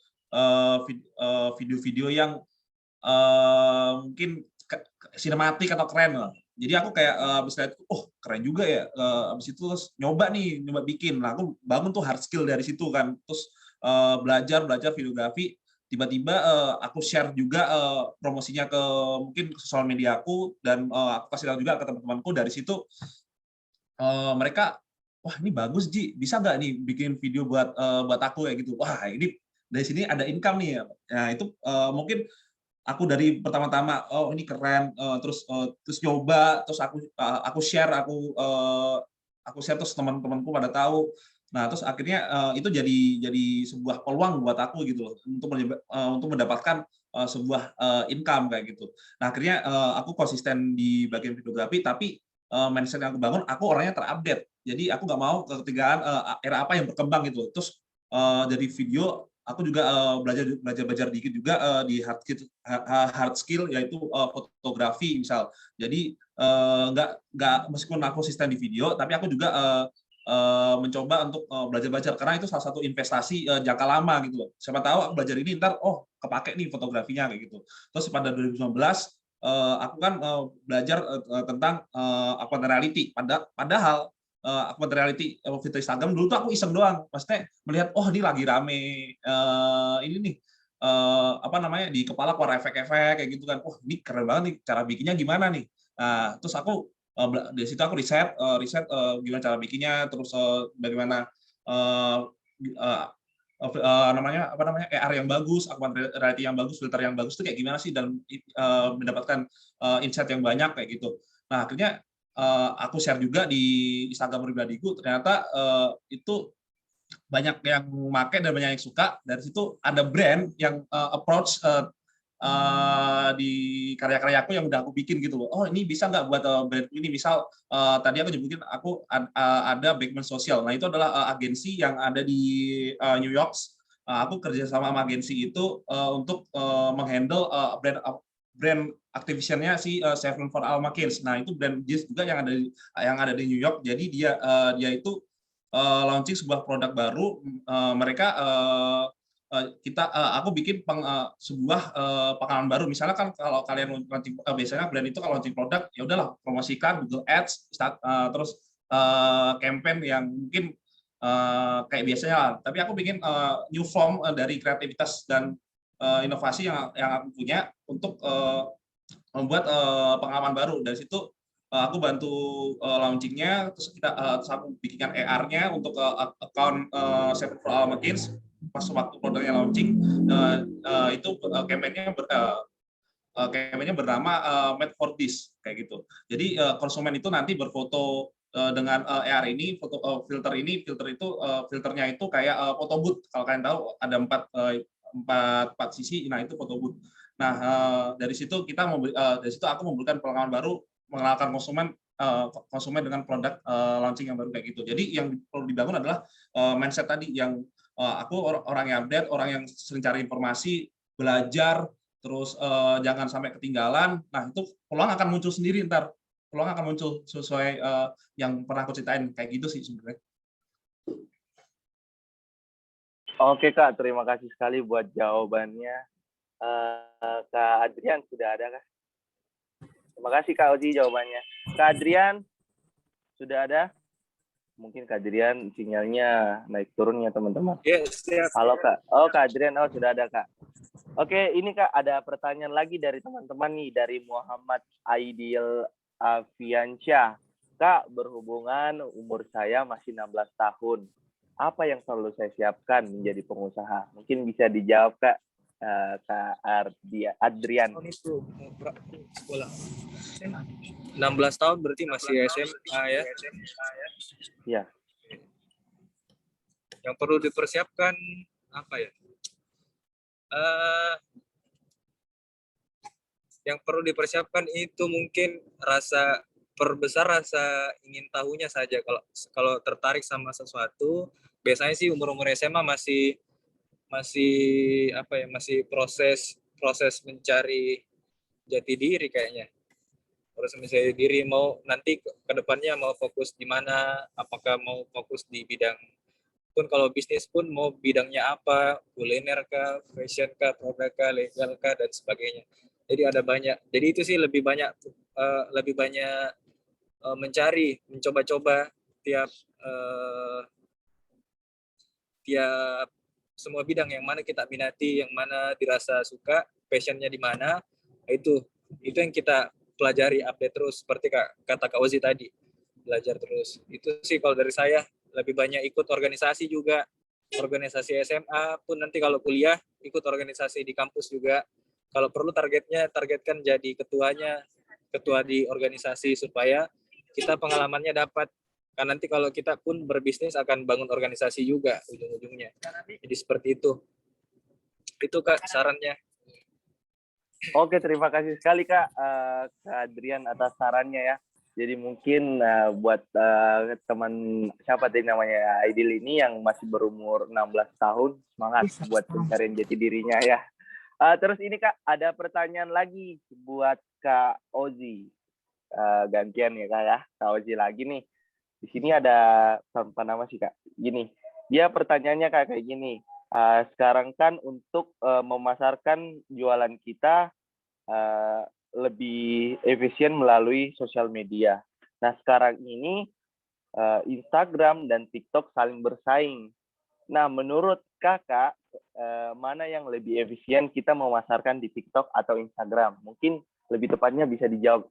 yang mungkin sinematik atau keren lah. Jadi aku kayak abis lihat, keren juga ya. Abis itu terus nyoba bikin. Nah, aku bangun tuh hard skill dari situ kan. Terus belajar videografi. Tiba-tiba aku share juga promosinya ke mungkin sosial media aku, dan aku kasih tahu juga ke teman-temanku. Dari situ mereka, wah ini bagus Ji, bisa nggak nih bikin video buat aku kayak gitu. Wah ini dari sini ada income nih. Nah itu mungkin aku dari pertama-tama, oh ini keren, terus nyoba, terus aku share, aku share terus teman-temanku pada tahu. Nah terus akhirnya itu jadi sebuah peluang buat aku gitu loh, untuk mendapatkan sebuah income kayak gitu. Nah akhirnya aku konsisten di bagian videografi, tapi mindset yang aku bangun, aku orangnya terupdate. Jadi aku nggak mau ketinggalan era apa yang berkembang gitu. Terus dari video aku juga belajar dikit juga di hard skill, yaitu fotografi misal. Jadi nggak meskipun aku konsisten di video, tapi aku juga mencoba untuk belajar-belajar karena itu salah satu investasi jangka lama gitu loh. Siapa tahu aku belajar ini ntar kepake nih fotografinya kayak gitu. Terus pada 2019 aku kan belajar tentang augmented reality. Padahal augmented reality fitur Instagram dulu tuh aku iseng doang. Maksudnya melihat ini lagi rame ini nih apa namanya di kepala keluar efek-efek kayak gitu kan. Ini keren banget nih cara bikinnya gimana nih. Nah, terus aku dari situ aku riset gimana cara bikinnya, terus bagaimana namanya apa namanya AR yang bagus, augmented reality yang bagus, filter yang bagus itu kayak gimana sih dan mendapatkan insight yang banyak kayak gitu. Nah akhirnya aku share juga di Instagram pribadiku, ternyata itu banyak yang pakai dan banyak yang suka. Dari situ ada brand yang approach di karya-karya aku yang udah aku bikin gitu loh. Ini bisa nggak buat brand ini? Misal tadi aku nyebutin aku ada Backman Social. Nah itu adalah agensi yang ada di New York. Aku kerja sama agensi itu untuk menghandle brand activation-nya si Seven for Alma Keynes. Nah itu brand jeans juga yang ada di New York. Jadi dia itu launching sebuah produk baru. Mereka aku bikin sebuah pengalaman baru. Misalnya kan kalau kalian launching, biasanya brand itu kalau launching produk ya udahlah promosikan Google Ads, terus campaign yang mungkin kayak biasanya lah. Tapi aku bikin new form dari kreativitas dan inovasi yang aku punya untuk membuat pengalaman baru. Dari situ aku bantu launchingnya, terus aku bikinkan AR-nya untuk account Seven for Alma Keynes. Pas waktu produknya launching itu campaign-nya bernama Made for This kayak gitu. Jadi konsumen itu nanti berfoto dengan AR ini, filter itu filternya itu kayak photo booth. Kalau kalian tahu ada empat sisi, nah itu photo booth. Nah dari situ aku memberikan pengalaman baru, mengenalkan konsumen dengan produk launching yang baru kayak gitu. Jadi yang perlu dibangun adalah mindset tadi yang aku orang yang update, orang yang sering cari informasi, belajar, terus jangan sampai ketinggalan. Nah itu peluang akan muncul sendiri ntar. Peluang akan muncul sesuai yang pernah aku ceritain kayak gitu sih sebenarnya. Oke Kak, terima kasih sekali buat jawabannya. Kak Adrian sudah ada Kak? Terima kasih Kak Ozi jawabannya. Kak Adrian sudah ada? Mungkin Kak Adrian sinyalnya naik turun ya teman-teman. Yes, siap. Halo Kak. Kak Adrian, sudah ada Kak. Oke, ini Kak ada pertanyaan lagi dari teman-teman nih, dari Muhammad Aidil Afiansyah. Kak, berhubungan umur saya masih 16 tahun. Apa yang perlu saya siapkan menjadi pengusaha? Mungkin bisa dijawab Kak. Kak Adrian. Itu sekolah. 16 tahun berarti masih SMA ya? Ya. Yang perlu dipersiapkan apa ya? Yang perlu dipersiapkan itu mungkin perbesar rasa ingin tahunya saja. Kalau tertarik sama sesuatu, biasanya sih umur SMA masih proses mencari jati diri kayaknya. Proses mencari diri, mau nanti ke depannya mau fokus di mana, apakah mau fokus di bidang pun, kalau bisnis pun mau bidangnya apa, kuliner kah, fashion kah, produk kah, legal kah, dan sebagainya. Jadi ada banyak. Jadi itu sih lebih banyak mencari, mencoba-coba tiap semua bidang yang mana kita minati, yang mana dirasa suka, passionnya di mana, itu yang kita pelajari, update terus, seperti kata Kak Ozi tadi, belajar terus. Itu sih kalau dari saya. Lebih banyak ikut organisasi juga, organisasi SMA pun, nanti kalau kuliah ikut organisasi di kampus juga. Kalau perlu targetkan jadi ketua di organisasi, supaya kita pengalamannya dapat. Kan nanti kalau kita pun berbisnis akan bangun organisasi juga ujung-ujungnya. Jadi seperti itu. Itu Kak sarannya. Oke, terima kasih sekali Kak Adrian atas sarannya ya. Jadi mungkin buat teman siapa tadi namanya Aidil ini yang masih berumur 16 tahun, semangat buat pencarian jati dirinya ya. Terus ini Kak, ada pertanyaan lagi buat Kak Ozi. Gantian ya Kak ya, Kak Ozi lagi nih. Di sini ada tanpa nama sih Kak. Gini, dia pertanyaannya kayak gini. Sekarang kan untuk memasarkan jualan kita lebih efisien melalui sosial media. Nah sekarang ini Instagram dan TikTok saling bersaing. Nah menurut Kakak mana yang lebih efisien kita memasarkan di TikTok atau Instagram? Mungkin lebih tepatnya bisa dijawab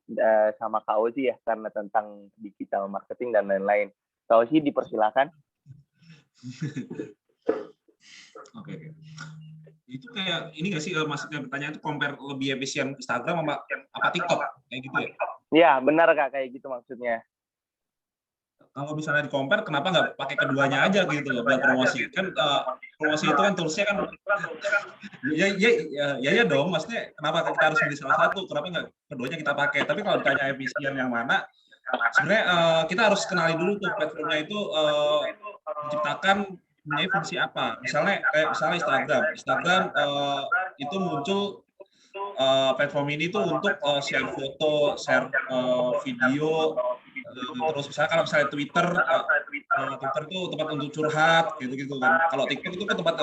sama Kak Ozi ya, karena tentang digital marketing dan lain-lain. Kak Ozi dipersilakan. Oke. Itu kayak ini nggak sih maksudnya pertanyaan itu compare lebih efisien Instagram apa TikTok kayak gitu ya? Iya benar Kak, kayak gitu maksudnya. Kalau misalnya di compare, kenapa nggak pakai keduanya aja gitu loh buat promosi? Kan promosi itu kan toolsnya kan ya dong. Maksudnya kenapa kita harus milih salah satu? Kenapa nggak keduanya kita pakai? Tapi kalau ditanya efisien yang mana, sebenarnya kita harus kenali dulu tuh platformnya itu diciptakan punya fungsi apa. Misalnya Instagram itu muncul platform ini tuh untuk share foto, share video, terus misalnya kalau misalnya Twitter itu tempat untuk curhat gitu kan. Kalau TikTok itu kan tempat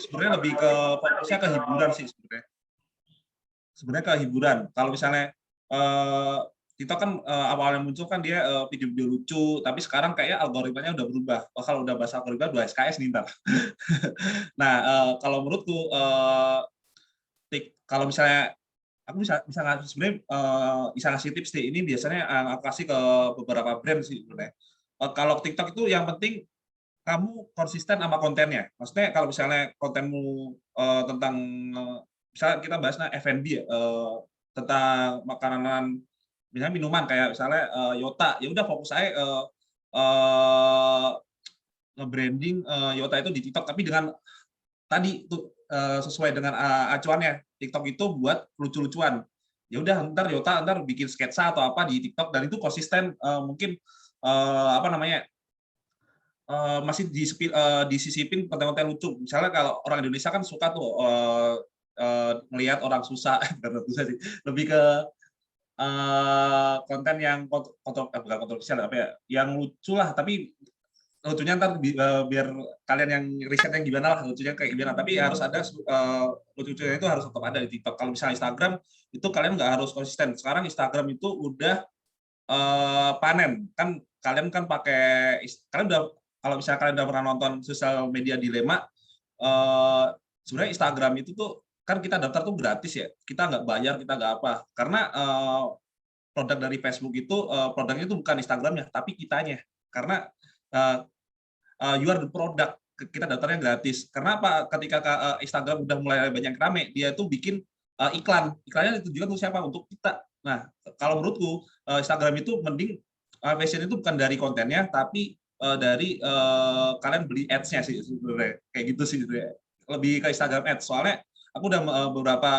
sebenarnya lebih ke fokusnya ke hiburan sih sebenarnya ke hiburan. Kalau misalnya TikTok kan awalnya muncul kan dia video-video lucu, tapi sekarang kayaknya algoritmanya udah berubah. Kalau udah bahasa algoritma 2 SKS nih ntar. Nah kalau menurutku kalau misalnya aku bisa sebenarnya bisa ngasih tips nih. Ini biasanya aku kasih ke beberapa brand sih sebenarnya. Kalau TikTok itu yang penting kamu konsisten sama kontennya. Maksudnya kalau misalnya kontenmu tentang misalnya kita bahasnya F&B ya, tentang makanan, misalnya minuman kayak misalnya Yota, ya udah fokus aja nge-branding Yota itu di TikTok, tapi dengan tadi tuh sesuai dengan acuannya. TikTok itu buat lucu-lucuan. Ya udah ntar Yota bikin sketsa atau apa di TikTok dan itu konsisten mungkin masih disisipin konten-konten lucu. Misalnya kalau orang Indonesia kan suka tuh melihat orang susah, lebih ke konten yang bukan kontroversial apa ya, yang lucu lah, tapi lucunya ntar biar kalian yang risetnya gimana lah lucunya kayak gimana, tapi harus ada lucu-lucunya itu harus tetap ada di TikTok. Kalau misalnya Instagram itu kalian nggak harus konsisten. Sekarang Instagram itu udah panen kan, kalian kan pakai, kalian udah, kalau misalnya kalian udah pernah nonton Sosial Media Dilema, sebenarnya Instagram itu tuh kan kita daftar tuh gratis ya, kita nggak bayar, kita nggak apa, karena produk dari Facebook itu produknya itu bukan Instagramnya tapi kitanya, karena you are the product, kita daftarnya gratis. Karena apa? Ketika Instagram udah mulai banyak rame, dia tuh bikin iklannya ditujukan untuk siapa? Untuk kita. Nah kalau menurutku Instagram itu mending passion itu bukan dari kontennya tapi dari kalian beli ads-nya sih sebenarnya, kayak gitu sih sebenarnya. Lebih ke Instagram ads, soalnya aku udah beberapa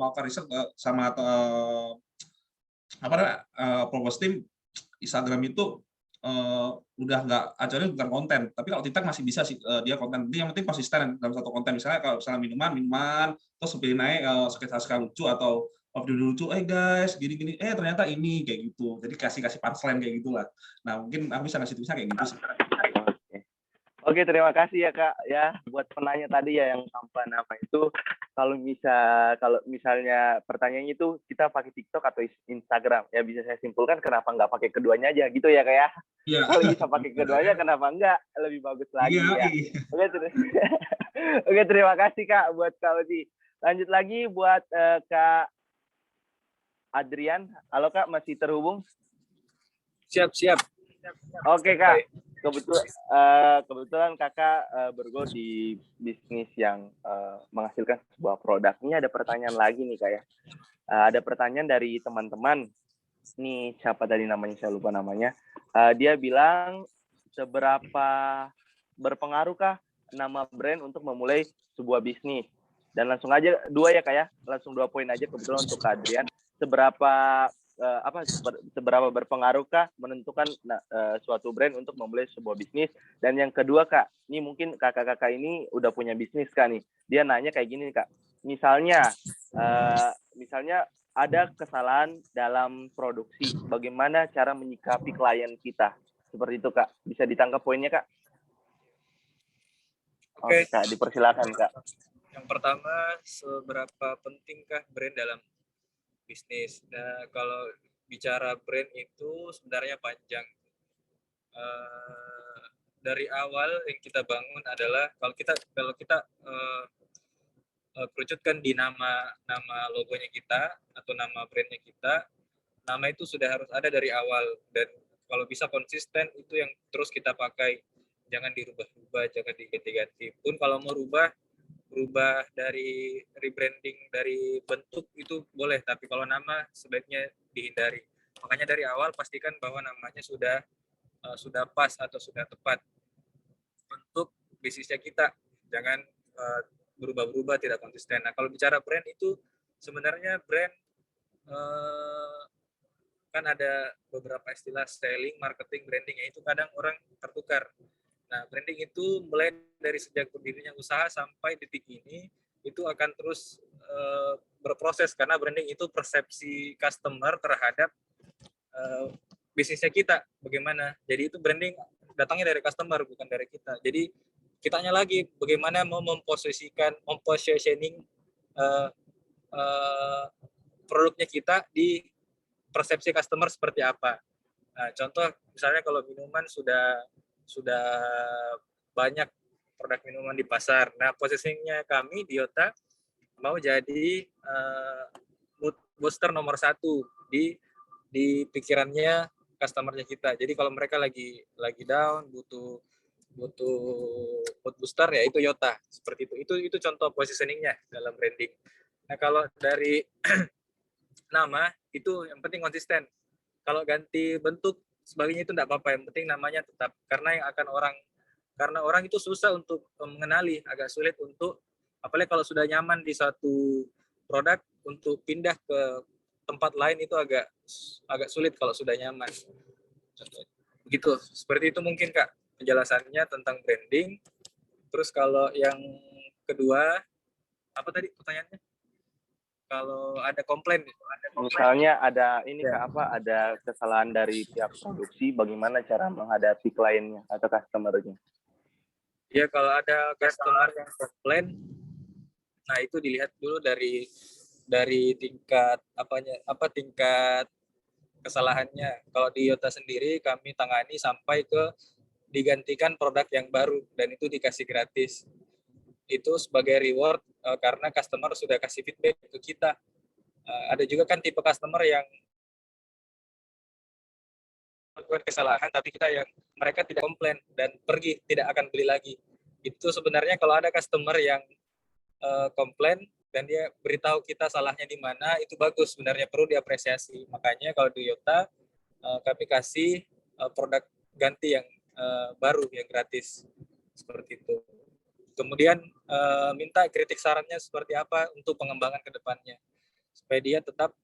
melakukan riset sama propose team. Instagram itu udah nggak, acaranya bukan konten, tapi kalau TikTok masih bisa sih dia konten. Yang penting konsisten dalam satu konten. Misalnya kalau misalnya minuman terus pilih naik sketsa lucu atau video lucu, guys gini ternyata ini kayak gitu, jadi kasih punchline kayak gitulah. Nah mungkin aku bisa ngasih tipsnya kayak gitu sih. Oke, terima kasih ya Kak ya buat penanya tadi ya yang tanpa nama itu. Kalau misalnya pertanyaannya itu kita pakai TikTok atau Instagram, ya bisa saya simpulkan kenapa nggak pakai keduanya aja gitu ya Kak ya. Iya. Kalau bisa pakai keduanya kenapa enggak, lebih bagus lagi ya. Oke, terima kasih Kak buat Kak Ozi. Lanjut lagi buat Kak Adrian. Halo Kak, masih terhubung? Siap. Oke Kak. Kebetulan Kakak bergelut di bisnis yang menghasilkan sebuah produk. Ini ada pertanyaan lagi nih Kak ya. Ada pertanyaan dari teman-teman. Nih siapa tadi namanya, saya lupa namanya. Dia bilang seberapa berpengaruhkah nama brand untuk memulai sebuah bisnis? Dan langsung aja 2 ya Kak ya. Langsung 2 poin aja kebetulan untuk Kak Adrian. Seberapa berpengaruhkah menentukan suatu brand untuk memulai sebuah bisnis? Dan yang kedua Kak, ini mungkin kakak-kakak ini udah punya bisnis Kak nih. Dia nanya kayak gini Kak, misalnya ada kesalahan dalam produksi, bagaimana cara menyikapi klien kita? seperti itu Kak. Bisa ditangkap poinnya Kak? Oke. Oke Kak, dipersilakan Kak. Yang pertama, seberapa pentingkah brand dalam bisnis? Nah, kalau bicara brand itu sebenarnya panjang. Dari awal yang kita bangun adalah kalau kita kerucutkan di nama logonya kita atau nama brandnya kita, nama itu sudah harus ada dari awal, dan kalau bisa konsisten itu yang terus kita pakai, jangan dirubah-rubah, jangan diganti-ganti. Pun kalau mau rubah dari rebranding, dari bentuk itu boleh, tapi kalau nama sebaiknya dihindari. Makanya dari awal pastikan bahwa namanya sudah pas atau sudah tepat untuk bisnisnya kita, jangan berubah-berubah, tidak konsisten. Nah, kalau bicara brand itu sebenarnya brand kan ada beberapa istilah selling, marketing, branding, ya itu kadang orang tertukar. Nah, branding itu mulai dari sejak berdirinya usaha sampai detik ini itu akan terus berproses, karena branding itu persepsi customer terhadap bisnisnya kita bagaimana. Jadi itu branding datangnya dari customer, bukan dari kita. Jadi kitanya lagi bagaimana mau mempositioning produknya kita di persepsi customer seperti apa. Nah, contoh misalnya kalau minuman sudah banyak produk minuman di pasar. Nah, positioningnya kami di Yota mau jadi mood booster nomor 1 di pikirannya customernya kita. Jadi kalau mereka lagi down, butuh mood booster, ya itu Yota, seperti itu. Itu contoh positioningnya dalam branding. Nah, kalau dari nama itu yang penting konsisten. Kalau ganti bentuk sebagainya itu enggak apa-apa, yang penting namanya tetap, karena orang itu susah untuk mengenali, agak sulit untuk, apalagi kalau sudah nyaman di satu produk, untuk pindah ke tempat lain itu agak sulit kalau sudah nyaman. Begitu, seperti itu mungkin Kak penjelasannya tentang branding. Terus kalau yang kedua, apa tadi pertanyaannya? Kalau ada komplain, misalnya ada ini ya. Kak, ada kesalahan dari pihak produksi, bagaimana cara menghadapi kliennya atau customer-nya? Ya, kalau ada customer yang komplain, nah itu dilihat dulu dari tingkat tingkat kesalahannya. Kalau di Yota sendiri kami tangani sampai ke digantikan produk yang baru, dan itu dikasih gratis. Itu sebagai reward karena customer sudah kasih feedback ke kita. Ada juga kan tipe customer yang melakukan kesalahan, tapi mereka tidak komplain dan pergi, tidak akan beli lagi. Itu sebenarnya kalau ada customer yang komplain dan dia beritahu kita salahnya di mana, itu bagus, sebenarnya perlu diapresiasi. Makanya kalau di Yota kami kasih produk ganti yang baru, yang gratis, seperti itu. Kemudian minta kritik sarannya seperti apa untuk pengembangan ke depannya, supaya dia tetap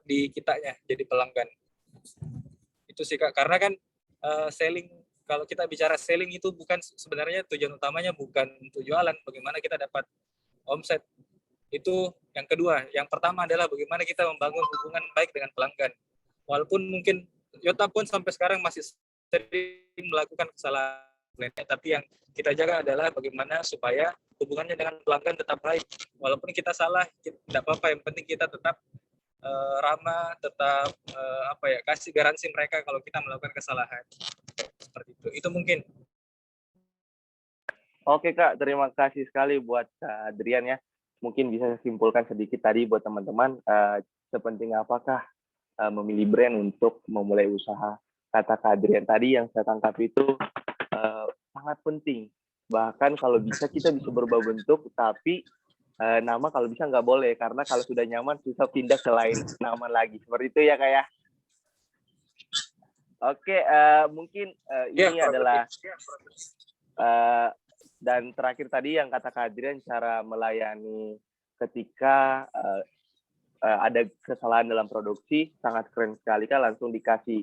di kitanya, jadi pelanggan. Itu sih Kak, karena kan selling, kalau kita bicara selling itu bukan, sebenarnya tujuan utamanya bukan untuk jualan, bagaimana kita dapat omset. Itu yang kedua. Yang pertama adalah bagaimana kita membangun hubungan baik dengan pelanggan. Walaupun mungkin Yota pun sampai sekarang masih sering melakukan kesalahan, tapi yang kita jaga adalah bagaimana supaya hubungannya dengan pelanggan tetap baik. Walaupun kita salah, tidak apa-apa, yang penting kita tetap ramah, tetap kasih garansi mereka kalau kita melakukan kesalahan. Seperti itu. Itu mungkin. Oke Kak, terima kasih sekali buat Kak Adrian ya. Mungkin bisa saya simpulkan sedikit tadi buat teman-teman, sepenting apakah memilih brand untuk memulai usaha. Kata Kak Adrian tadi yang saya tangkap itu sangat penting. Bahkan kalau bisa kita bisa berubah bentuk, tapi nama kalau bisa nggak boleh, karena kalau sudah nyaman susah pindah ke lain nama lagi. Seperti itu ya Kak ya. Oke, mungkin ini adalah dan terakhir tadi yang kata Kak Adrian, cara melayani ketika ada kesalahan dalam produksi sangat keren sekali Kak, langsung dikasih.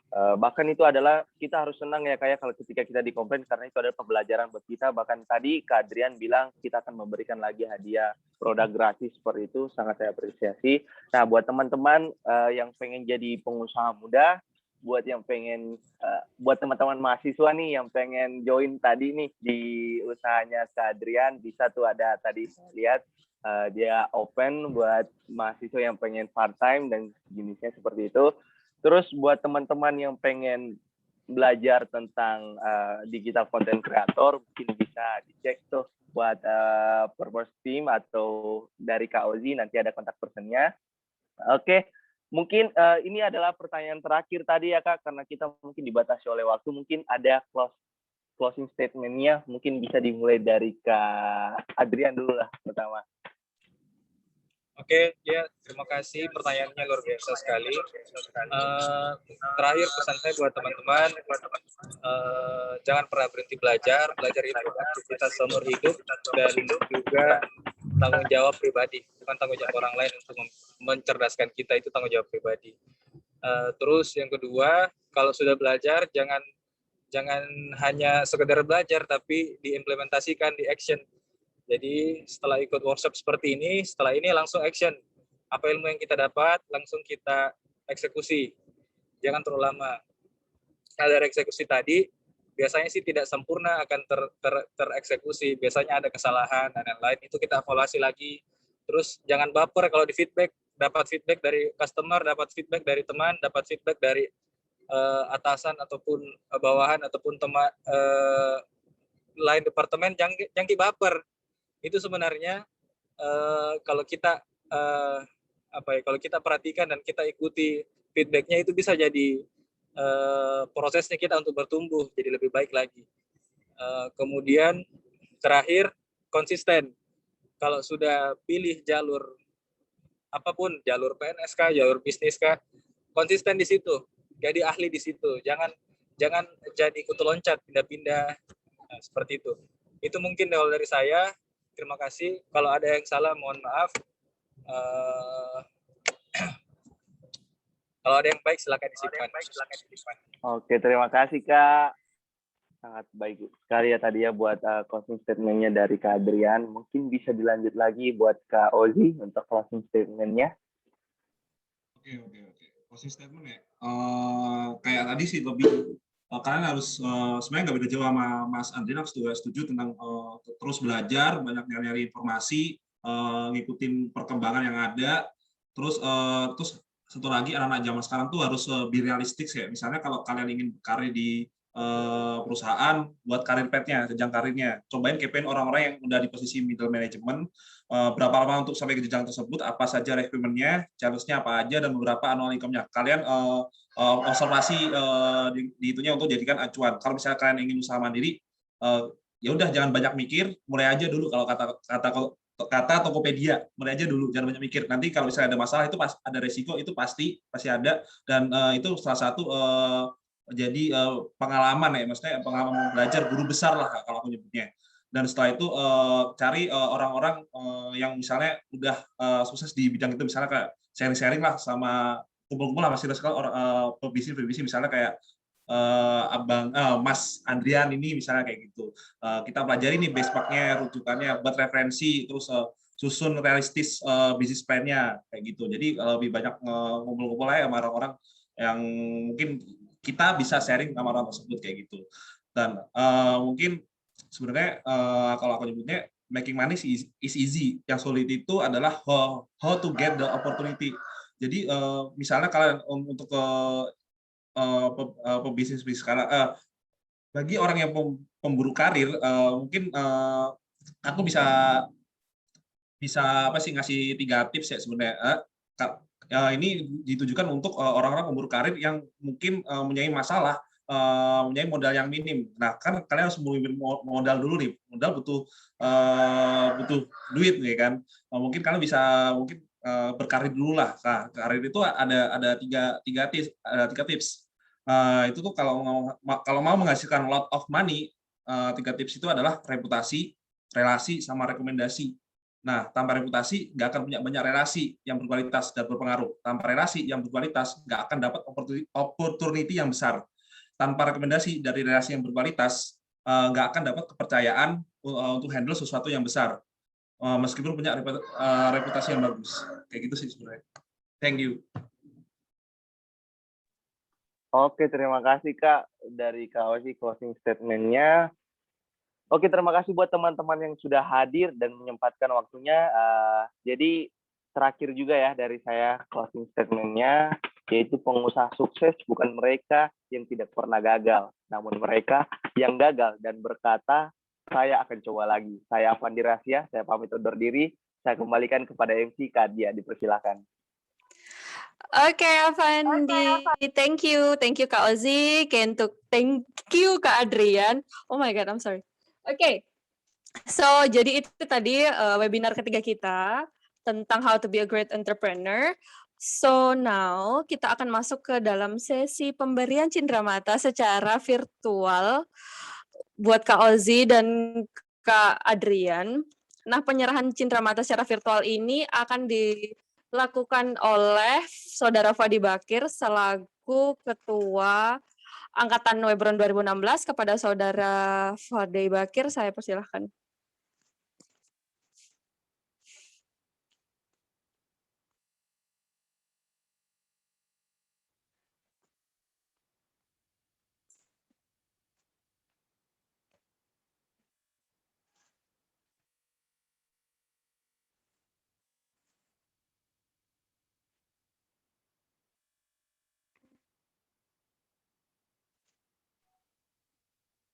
Bahkan itu adalah kita harus senang ya kayak kalau ketika kita dikomplain, karena itu adalah pembelajaran buat kita. Bahkan tadi Kak Adrian bilang kita akan memberikan lagi hadiah produk gratis, seperti itu sangat saya apresiasi. Nah buat teman-teman yang pengen jadi pengusaha muda, buat yang pengen buat teman-teman mahasiswa nih yang pengen join tadi nih di usahanya Kak Adrian, bisa tuh ada tadi saya lihat dia open buat mahasiswa yang pengen part time dan jenisnya seperti itu. Terus buat teman-teman yang pengen belajar tentang digital content creator, mungkin bisa dicek tuh buat Purpose Team atau dari Kak Ozi, nanti ada kontak personnya. Oke, mungkin ini adalah pertanyaan terakhir tadi ya Kak, karena kita mungkin dibatasi oleh waktu, mungkin ada closing statement-nya, mungkin bisa dimulai dari Kak Adrian dulu lah pertama. Oke, ya terima kasih, pertanyaannya luar biasa sekali. Terakhir pesan saya buat teman-teman, jangan pernah berhenti belajar itu aktivitas seumur hidup dan juga tanggung jawab pribadi, bukan tanggung jawab orang lain untuk mencerdaskan kita, itu tanggung jawab pribadi. Terus yang kedua, kalau sudah belajar jangan hanya sekedar belajar tapi diimplementasikan, di action. Jadi setelah ikut workshop seperti ini, setelah ini langsung action. Apa ilmu yang kita dapat, langsung kita eksekusi. Jangan terlalu lama. Nah, dari eksekusi tadi, biasanya sih tidak sempurna akan tereksekusi. Biasanya ada kesalahan dan lain-lain, itu kita evaluasi lagi. Terus jangan baper kalau di feedback, dapat feedback dari customer, dapat feedback dari teman, dapat feedback dari atasan ataupun bawahan ataupun teman lain departemen, jangan baper. Itu sebenarnya kalau kita kalau kita perhatikan dan kita ikuti feedbacknya, itu bisa jadi prosesnya kita untuk bertumbuh jadi lebih baik lagi. Kemudian terakhir, konsisten. Kalau sudah pilih jalur apapun, jalur PNS kah, jalur bisnis kah, konsisten di situ, jadi ahli di situ. Jangan jadi kutu loncat, pindah-pindah, seperti itu. Itu mungkin dari saya. Terima kasih. Kalau ada yang salah, mohon maaf. Kalau ada yang baik, silakan disimpan. Oke, terima kasih Kak. Sangat baik sekali ya tadi ya buat closing statement-nya dari Kak Adrian. Mungkin bisa dilanjut lagi buat Kak Ozi untuk closing statement-nya. Oke. Closing statement ya. Kayak tadi sih lebih kalian harus sebenarnya nggak beda jauh sama Mas Andrian, aku juga setuju tentang terus belajar, banyak nyari informasi, ngikutin perkembangan yang ada. Terus satu lagi, anak-anak zaman sekarang tuh harus lebih realistik ya. Misalnya kalau kalian ingin karir di perusahaan, buat karir path-nya, jenjang karirnya. Cobain kepein orang-orang yang udah di posisi middle management, berapa lama untuk sampai ke jenjang tersebut, apa saja requirement-nya, challenge-nya apa aja, dan beberapa annual income-nya. Kalian observasi di itunya untuk jadikan acuan. Kalau misalnya kalian ingin usaha mandiri, ya udah jangan banyak mikir, mulai aja dulu. Kalau kata Tokopedia, mulai aja dulu, jangan banyak mikir. Nanti kalau misalnya ada masalah, itu ada resiko, itu pasti ada, dan itu salah satu jadi pengalaman ya, maksudnya pengalaman belajar guru besar lah kalau aku nyebutnya. Dan setelah itu cari orang-orang yang misalnya udah sukses di bidang itu, misalnya kayak sharing-sharing lah, sama kumpul-kumpul lah masih sekali orang pebisnis misalnya kayak Mas Andrian ini misalnya kayak gitu. Kita pelajari nih benchmark-nya, rujukannya, buat referensi, terus susun realistis bisnis plan-nya kayak gitu. Jadi lebih banyak ngumpul-ngumpul aja sama orang-orang yang mungkin kita bisa sharing sama orang tersebut kayak gitu. Dan mungkin sebenarnya kalau aku nyebutnya making money is easy. Yang sulit itu adalah how to get the opportunity. Jadi misalnya kalian untuk pebisnis sekarang, bagi orang yang pemburu karir, mungkin aku bisa apa sih ngasih 3 tips ya sebenarnya. Ini ditujukan untuk orang-orang pemburu karir yang mungkin mempunyai masalah, mempunyai modal yang minim. Nah, kan kalian harus mulai modal dulu nih. Modal butuh duit nih kan. Mungkin kalian bisa berkarir dulu lah. Nah, karir itu ada tiga tips. Itu tuh kalau mau menghasilkan lot of money, 3 tips itu adalah reputasi, relasi, sama rekomendasi. Nah, tanpa reputasi nggak akan punya banyak relasi yang berkualitas dan berpengaruh. Tanpa relasi yang berkualitas nggak akan dapat opportunity yang besar. Tanpa rekomendasi dari relasi yang berkualitas nggak akan dapat kepercayaan untuk handle sesuatu yang besar. Meskipun punya reputasi yang bagus. Kayak gitu sih sebenarnya. Thank you. Oke, terima kasih Kak dari Kak Ozi closing statement-nya. Oke, terima kasih buat teman-teman yang sudah hadir dan menyempatkan waktunya. Jadi terakhir juga ya dari saya closing statement-nya, yaitu pengusaha sukses bukan mereka yang tidak pernah gagal, namun mereka yang gagal dan berkata, saya akan coba lagi. Saya Avandi Rasya, saya pamit undur diri. Saya kembalikan kepada MC Kadia, dipersilakan. Oke, Avandi. Thank you Kak Ozi. Thank you Kak Adrian. Oh my God, I'm sorry. Oke, so jadi itu tadi webinar ketiga kita tentang how to be a great entrepreneur. So now kita akan masuk ke dalam sesi pemberian cindramata secara virtual buat Kak Ozi dan Kak Adrian. Nah, penyerahan cindramata secara virtual ini akan dilakukan oleh Saudara Fadi Bakir selaku Ketua Angkatan Webron 2016. Kepada Saudara Fadi Bakir, saya persilahkan.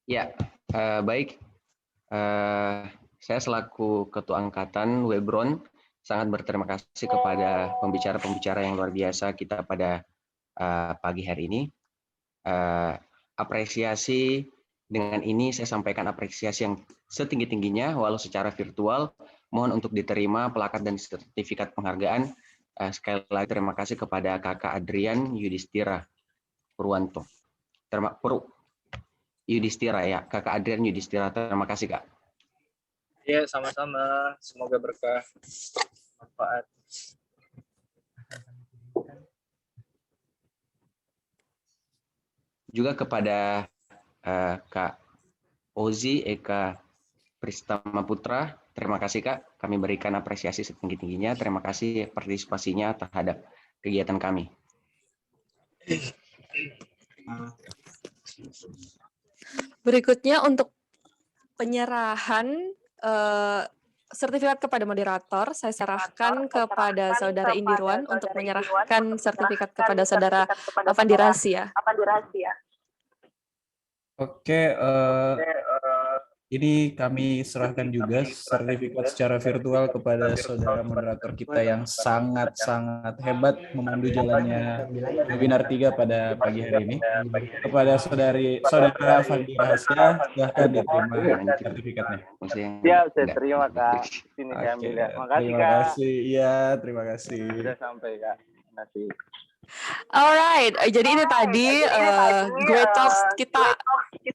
Ya, baik. Saya selaku Ketua Angkatan Webron sangat berterima kasih kepada pembicara-pembicara yang luar biasa kita pada pagi hari ini. Apresiasi dengan ini saya sampaikan apresiasi yang setinggi-tingginya walau secara virtual. Mohon untuk diterima plakat dan sertifikat penghargaan. Sekali lagi terima kasih kepada Kakak Adrian Yudhistira Purwanto. Yudhistira ya, Kakak Adrian Yudhistira. Terima kasih Kak. Ya, sama-sama. Semoga berkah, manfaat. Juga kepada Kak Ozi Eka Pristama Putra, terima kasih Kak. Kami berikan apresiasi setinggi-tingginya. Terima kasih partisipasinya terhadap kegiatan kami. Berikutnya untuk penyerahan sertifikat kepada moderator, saya serahkan kepada Saudara Indirwan untuk menyerahkan sertifikat kepada Saudara Avandi Rasya. Oke, ini kami serahkan juga sertifikat secara virtual kepada saudara moderator kita yang sangat-sangat hebat memandu jalannya webinar 3 pada pagi hari ini. Kepada saudara Avandi Rasya, silahkan diterima sertifikatnya. Siap, saya terima Kak. Sini saya ambil ya. Makasih Terima Kak. kasih, iya terima kasih. Sudah sampai Kak. Terima kasih. Alright, jadi ini tadi Great Talks kita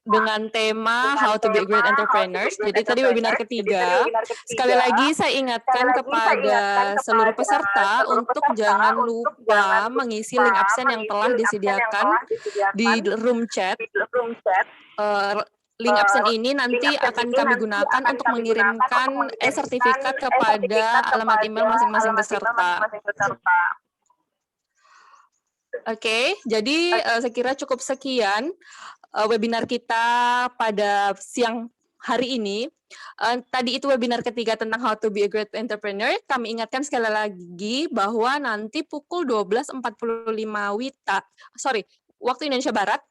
dengan tema How to be a Great Entrepreneurs. Jadi tadi webinar ketiga. Sekali lagi saya ingatkan kepada seluruh peserta untuk jangan lupa mengisi link absen yang telah disediakan di room chat. Link absen ini nanti akan kami gunakan untuk mengirimkan sertifikat kepada alamat email masing-masing peserta. Oke, jadi saya kira cukup sekian webinar kita pada siang hari ini. Tadi itu webinar ketiga tentang How to be a Great Entrepreneur. Kami ingatkan sekali lagi bahwa nanti pukul 12.45 waktu Indonesia Barat,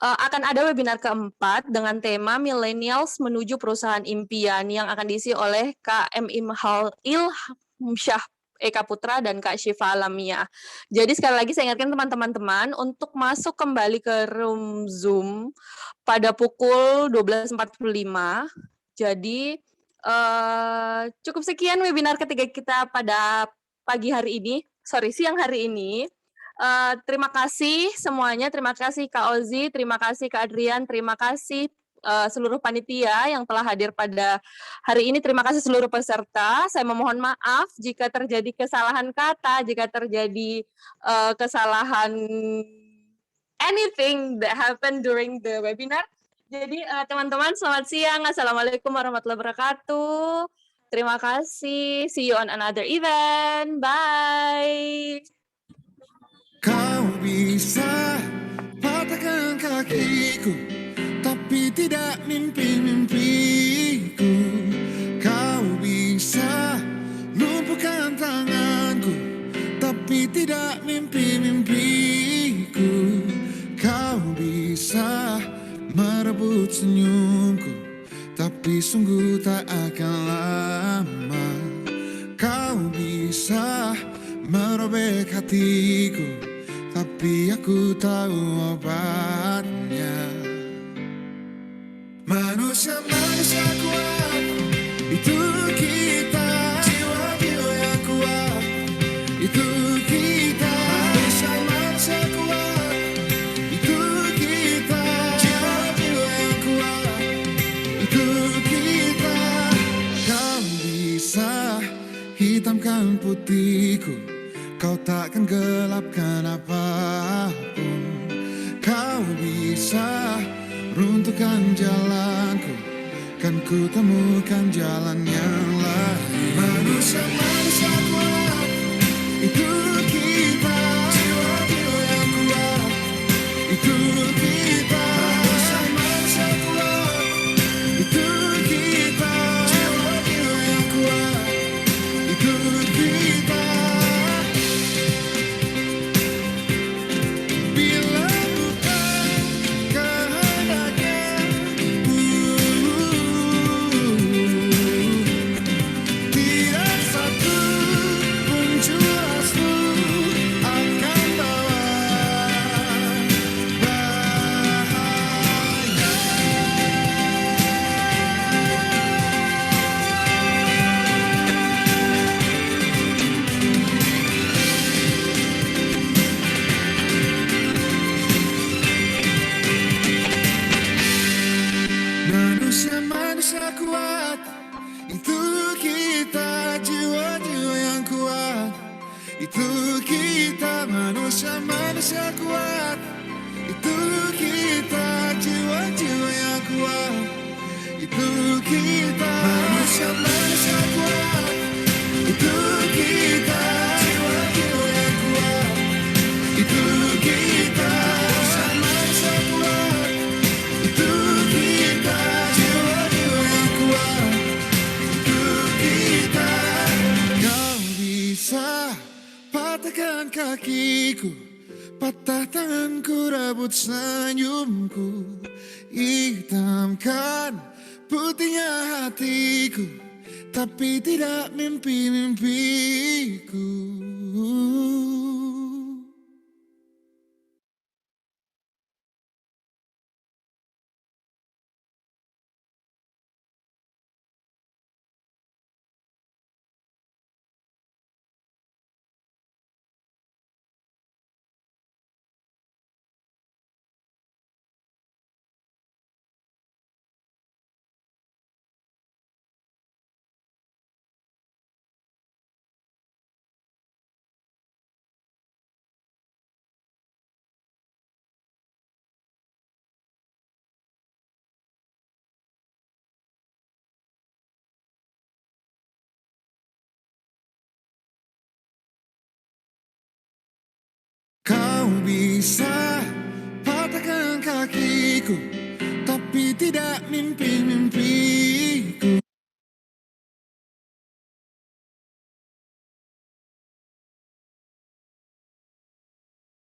akan ada webinar keempat dengan tema Millennials Menuju Perusahaan Impian yang akan diisi oleh Kak M. Ilhamsyah Eka Putra dan Kak Syifa Alamia. Jadi sekali lagi saya ingatkan teman-teman untuk masuk kembali ke room Zoom pada pukul 12.45. Jadi cukup sekian webinar ketiga kita pada siang hari ini. Terima kasih semuanya, terima kasih Kak Ozi, terima kasih Kak Adrian, terima kasih seluruh panitia yang telah hadir pada hari ini. Terima kasih seluruh peserta. Saya memohon maaf jika terjadi kesalahan kata, jika terjadi kesalahan anything that happened during the webinar. Jadi teman-teman selamat siang. Assalamualaikum warahmatullahi wabarakatuh. Terima kasih. See you on another event. Bye. Kau bisa patahkan kakiku, tapi tidak mimpi-mimpiku. Kau bisa lumpuhkan tanganku, tapi tidak mimpi-mimpiku. Kau bisa merebut senyumku, tapi sungguh tak akan lama. Kau bisa merobek hatiku, tapi aku tahu obatnya. Manusia-manusia kuat, itu kita. Jiwa-jiwa yang kuat, itu kita. Manusia-manusia kuat, itu kita. Jiwa-jiwa yang kuat, itu kita. Kau bisa hitamkan putihku, kau takkan gelapkan apapun. Kau bisa runtuhkan jalanku, kan ku temukan jalan yang lain. Manusia-manusia kuat, itu kita. Jiwa-jiwa yang kuat, itu kita. Manusia-manusia kuat, itu kita. Jiwa-jiwa yang kuat, itu kita. Bila bukan kehendaknya, tidak satu pun jelasmu akan bawa bahaya. Manusia-manusia kuat, itu kita. Jiwa-jiwa yang kuat, itu kita. Manusia-manusia kuat, itu kita. Jiwa-jiwa yang kuat, itu kita. Manusia-manusia kuat, itu kita. Jiwa-jiwa yang kuat, itu kita. Manusia-manusia kuat, itu kita. Jiwa-jiwa yang kuat, itu kita. Kau bisa patahkan kakiku, patah tanganku, rebut senyumku, hitamkan putihnya hatiku, tapi tidak mimpi-mimpiku. Kau bisa patahkan kakiku, tapi tidak mimpi